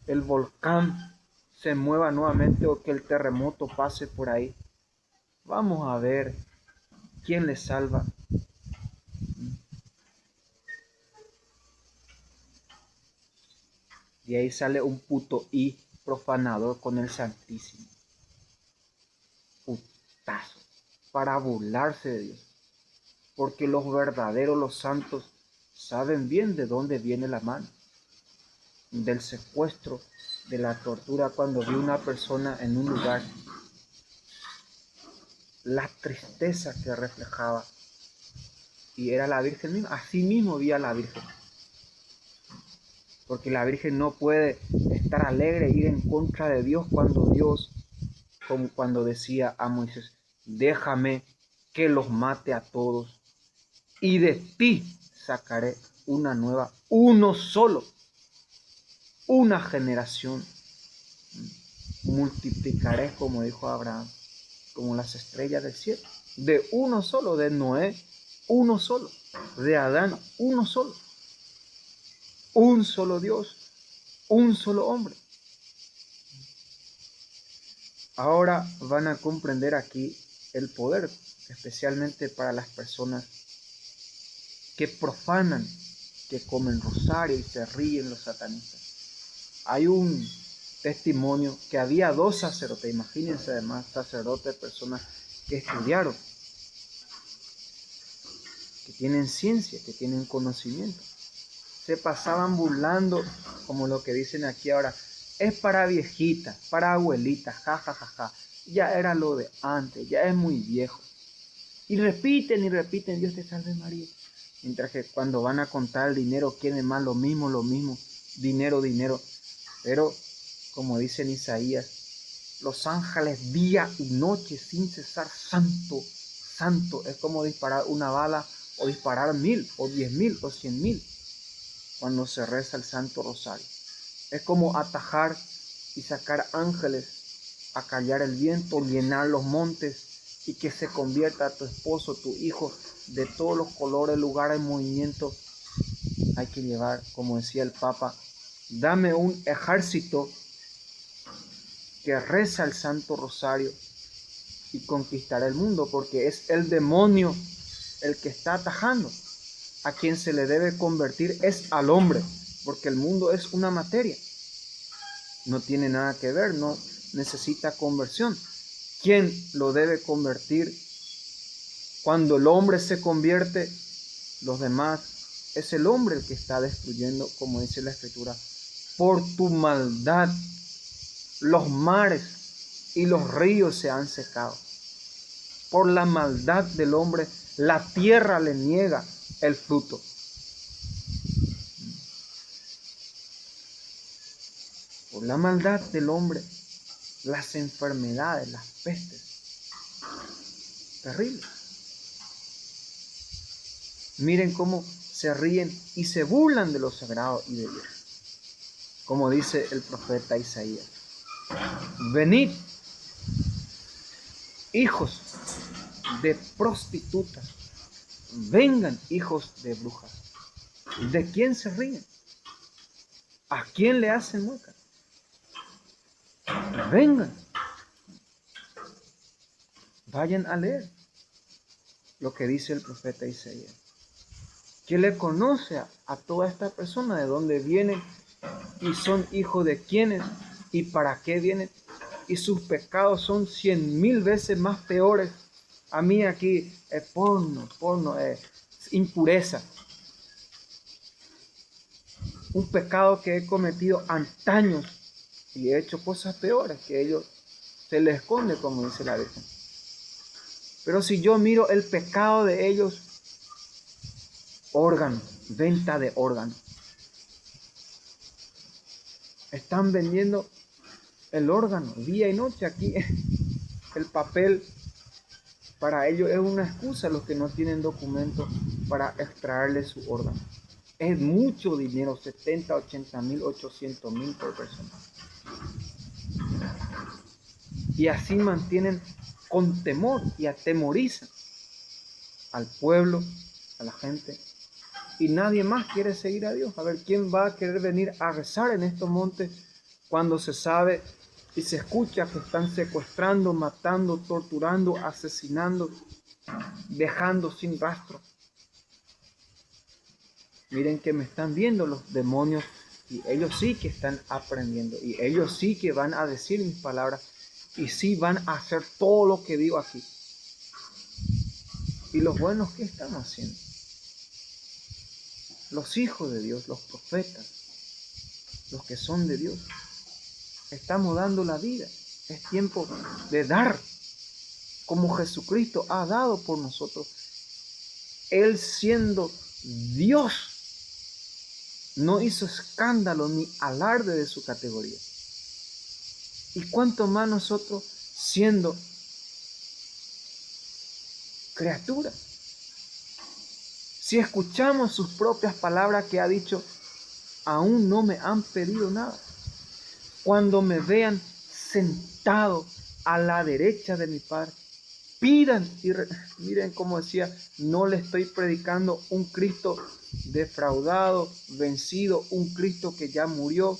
el volcán se mueva nuevamente o que el terremoto pase por ahí. Vamos a ver quién les salva. Y ahí sale un puto y profanador con el Santísimo. Putazo. Para burlarse de Dios. Porque los verdaderos, los santos, saben bien de dónde viene la mano. Del secuestro, de la tortura, cuando vi una persona en un lugar. La tristeza que reflejaba. Y era la Virgen misma. Así mismo vi a la Virgen. Porque la Virgen no puede estar alegre, ir en contra de Dios cuando Dios, como cuando decía a Moisés, déjame que los mate a todos y de ti sacaré una nueva, uno solo, una generación. Multiplicaré, como dijo Abraham, como las estrellas del cielo. De uno solo, de Noé, uno solo. De Adán, uno solo. Un solo Dios, un solo hombre. Ahora van a comprender aquí el poder, especialmente para las personas que profanan, que comen rosario y se ríen los satanistas. Hay un testimonio que había dos sacerdotes, imagínense además sacerdotes, personas que estudiaron, que tienen ciencia, que tienen conocimiento. Se pasaban burlando, como lo que dicen aquí ahora, es para viejitas, para abuelitas, ja, ja, ja, ja. Ya era lo de antes, ya es muy viejo. Y repiten, Dios te salve María. Mientras que cuando van a contar el dinero, quieren más lo mismo, dinero, dinero. Pero, como dice en Isaías, los ángeles día y noche sin cesar, santo, santo. Es como disparar una bala o disparar 1000 o 10.000 o 100.000 cuando se reza el Santo Rosario. Es como atajar y sacar ángeles a callar el viento, llenar los montes y que se convierta tu esposo, tu hijo, de todos los colores, lugares, movimientos. Hay que llevar, como decía el Papa, dame un ejército que reza el Santo Rosario y conquistará el mundo, porque es el demonio el que está atajando. A quien se le debe convertir es al hombre, porque el mundo es una materia. No tiene nada que ver, no necesita conversión. ¿Quién lo debe convertir? Cuando el hombre se convierte, los demás, es el hombre el que está destruyendo, como dice la Escritura. Por tu maldad, los mares y los ríos se han secado. Por la maldad del hombre, la tierra le niega el fruto. Por la maldad del hombre, las enfermedades, las pestes. Terrible. Miren cómo se ríen y se burlan de lo sagrado y de Dios. Como dice el profeta Isaías. Venid, hijos de prostitutas. Vengan, hijos de brujas. ¿De quién se ríen? ¿A quién le hacen mueca? Vengan. Vayan a leer lo que dice el profeta Isaías. Que le conoce a toda esta persona, de dónde vienen y son hijos de quiénes y para qué vienen. Y sus pecados son 100.000 veces más peores. A mí aquí es porno, impureza. Un pecado que he cometido antaños y he hecho cosas peores que ellos se les esconde, como dice la Virgen. Pero si yo miro el pecado de ellos, órganos, venta de órganos. Están vendiendo el órgano día y noche. Aquí el papel para ellos es una excusa, los que no tienen documentos para extraerle su órgano. Es mucho dinero, 70, 80.000, 800.000 por persona. Y así mantienen con temor y atemorizan al pueblo, a la gente. Y nadie más quiere seguir a Dios. A ver, ¿quién va a querer venir a rezar en estos montes cuando se sabe y se escucha que están secuestrando, matando, torturando, asesinando, dejando sin rastro? Miren que me están viendo los demonios y ellos sí que están aprendiendo y ellos sí que van a decir mis palabras y sí van a hacer todo lo que digo aquí. ¿Y los buenos qué están haciendo? Los hijos de Dios, los profetas, los que son de Dios, estamos dando la vida. Es tiempo de dar como Jesucristo ha dado por nosotros. Él siendo Dios no hizo escándalo ni alarde de su categoría. Y cuánto más nosotros siendo criaturas. Si escuchamos sus propias palabras que ha dicho, aún no me han pedido nada. Cuando me vean sentado a la derecha de mi Padre, pidan. Y miren cómo decía, no le estoy predicando un Cristo defraudado, vencido, un Cristo que ya murió,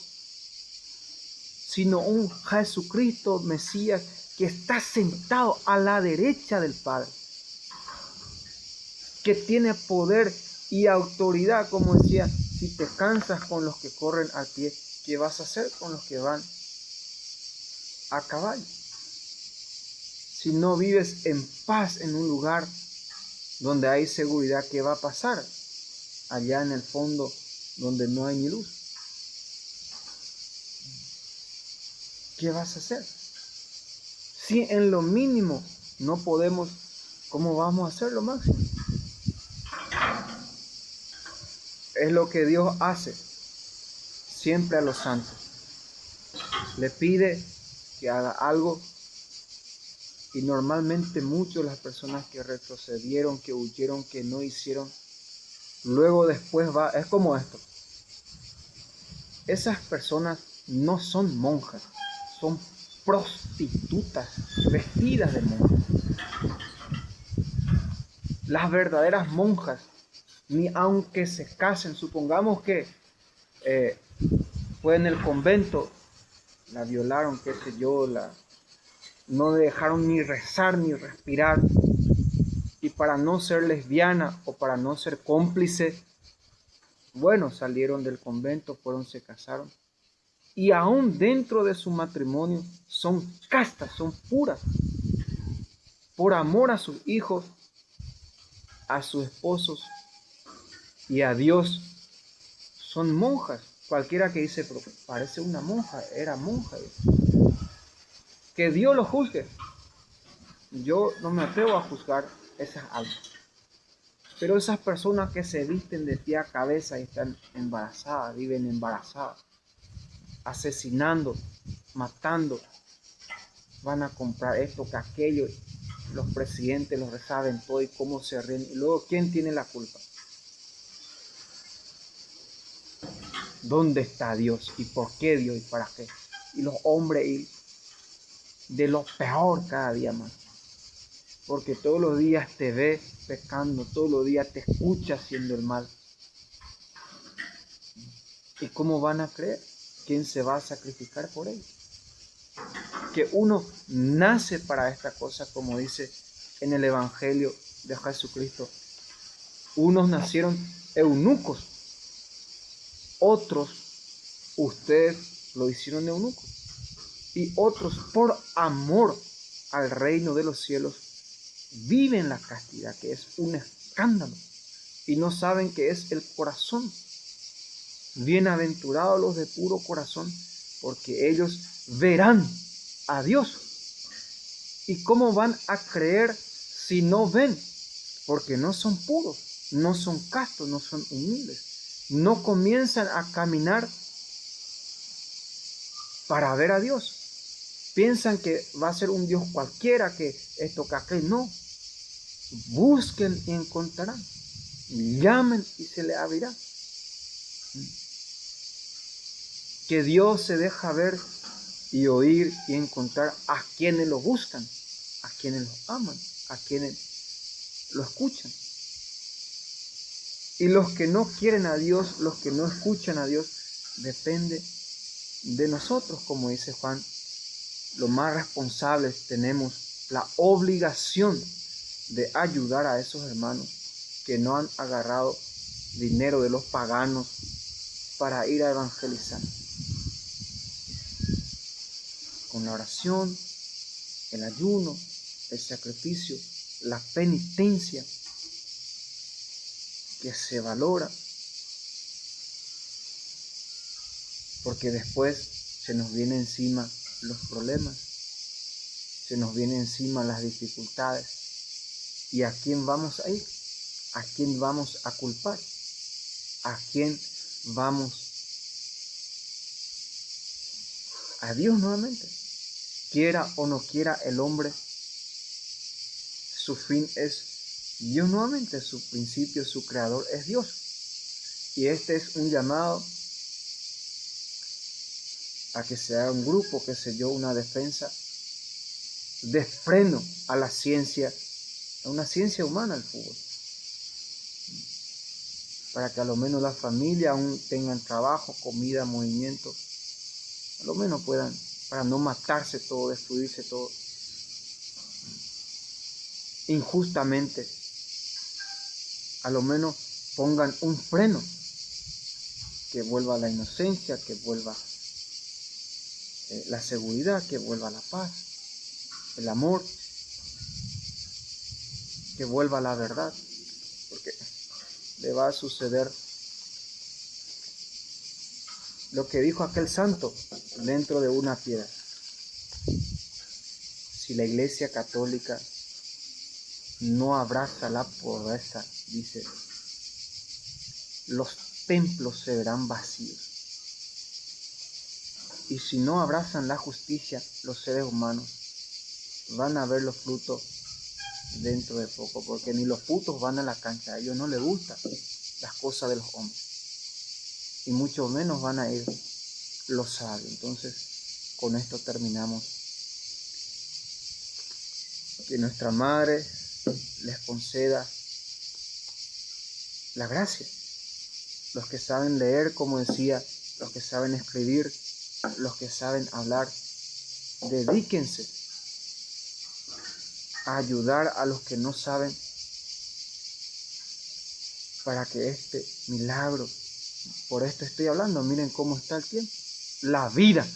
sino un Jesucristo Mesías que está sentado a la derecha del Padre, que tiene poder y autoridad. Como decía, si te cansas con los que corren al pie, ¿qué vas a hacer con los que van a caballo? Si no vives en paz en un lugar donde hay seguridad, ¿qué va a pasar allá en el fondo donde no hay ni luz? ¿Qué vas a hacer? Si en lo mínimo no podemos, ¿cómo vamos a hacer lo máximo? Es lo que Dios hace siempre a los santos. Le pide que haga algo, y normalmente muchos de las personas que retrocedieron, que huyeron, que no hicieron, luego después es como esto. Esas personas no son monjas, son prostitutas vestidas de monjas. Las verdaderas monjas, ni aunque se casen, supongamos que fue en el convento, la violaron, qué sé yo, no dejaron ni rezar ni respirar, y para no ser lesbiana o para no ser cómplice, bueno, salieron del convento, se casaron, y aún dentro de su matrimonio son castas, son puras, por amor a sus hijos, a sus esposos y a Dios. Son monjas. Cualquiera que dice, pero parece una monja, era monja. Que Dios lo juzgue. Yo no me atrevo a juzgar esas almas. Pero esas personas que se visten de pie a cabeza y están embarazadas, viven embarazadas, asesinando, matando, van a comprar esto, que aquello, los presidentes lo saben todo y cómo se ríen. Y luego, ¿quién tiene la culpa? ¿Dónde está Dios? ¿Y por qué Dios? ¿Y para qué? Y los hombres, y de lo peor cada día más. Porque todos los días te ve pecando, todos los días te escucha haciendo el mal. ¿Y cómo van a creer? ¿Quién se va a sacrificar por ellos? Que uno nace para esta cosa, como dice en el Evangelio de Jesucristo. Unos nacieron eunucos, otros, ustedes lo hicieron eunucos, y otros por amor al reino de los cielos viven la castidad, que es un escándalo, y no saben que es el corazón. Bienaventurados los de puro corazón, porque ellos verán a Dios. ¿Y cómo van a creer si no ven? Porque no son puros, no son castos, no son humildes. No comienzan a caminar para ver a Dios. Piensan que va a ser un Dios cualquiera, que esto, que aquel. No. Busquen y encontrarán. Llamen y se les abrirá. Que Dios se deja ver y oír y encontrar a quienes lo buscan, a quienes lo aman, a quienes lo escuchan. Y los que no quieren a Dios, los que no escuchan a Dios, depende de nosotros, como dice Juan. Los más responsables tenemos la obligación de ayudar a esos hermanos que no han agarrado dinero de los paganos para ir a evangelizar. Con la oración, el ayuno, el sacrificio, la penitencia que se valora, porque después se nos viene encima los problemas, se nos viene encima las dificultades. ¿Y a quién vamos a ir? ¿A quién vamos a culpar? ¿A quién vamos? A Dios nuevamente. Quiera o no quiera el hombre, su fin es Dios nuevamente, su principio, su creador es Dios. Y este es un llamado a que sea un grupo, qué sé yo, una defensa de freno a la ciencia, a una ciencia humana el fútbol. Para que a lo menos las familias aún tengan trabajo, comida, movimiento, a lo menos puedan, para no matarse todo, destruirse todo injustamente, a lo menos pongan un freno, que vuelva la inocencia, que vuelva la seguridad, que vuelva la paz, el amor, que vuelva la verdad, porque le va a suceder lo que dijo aquel santo dentro de una piedra. Si la Iglesia Católica no abraza la pobreza, dice, los templos se verán vacíos. Y si no abrazan la justicia, los seres humanos van a ver los frutos dentro de poco, porque ni los putos van a la cancha, a ellos no les gustan las cosas de los hombres, y mucho menos van a ir los sabios. Entonces, con esto terminamos. Que nuestra Madre les conceda la gracia. Los que saben leer, como decía, los que saben escribir, los que saben hablar, dedíquense a ayudar a los que no saben, para que este milagro, por esto estoy hablando, miren cómo está el tiempo, la vida,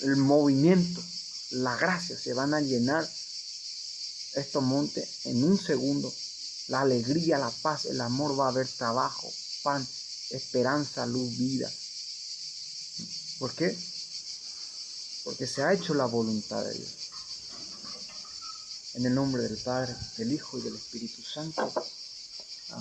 el movimiento, la gracia, se van a llenar estos montes en un segundo. La alegría, la paz, el amor, va a haber trabajo, pan, esperanza, luz, vida. ¿Por qué? Porque se ha hecho la voluntad de Dios. En el nombre del Padre, del Hijo y del Espíritu Santo.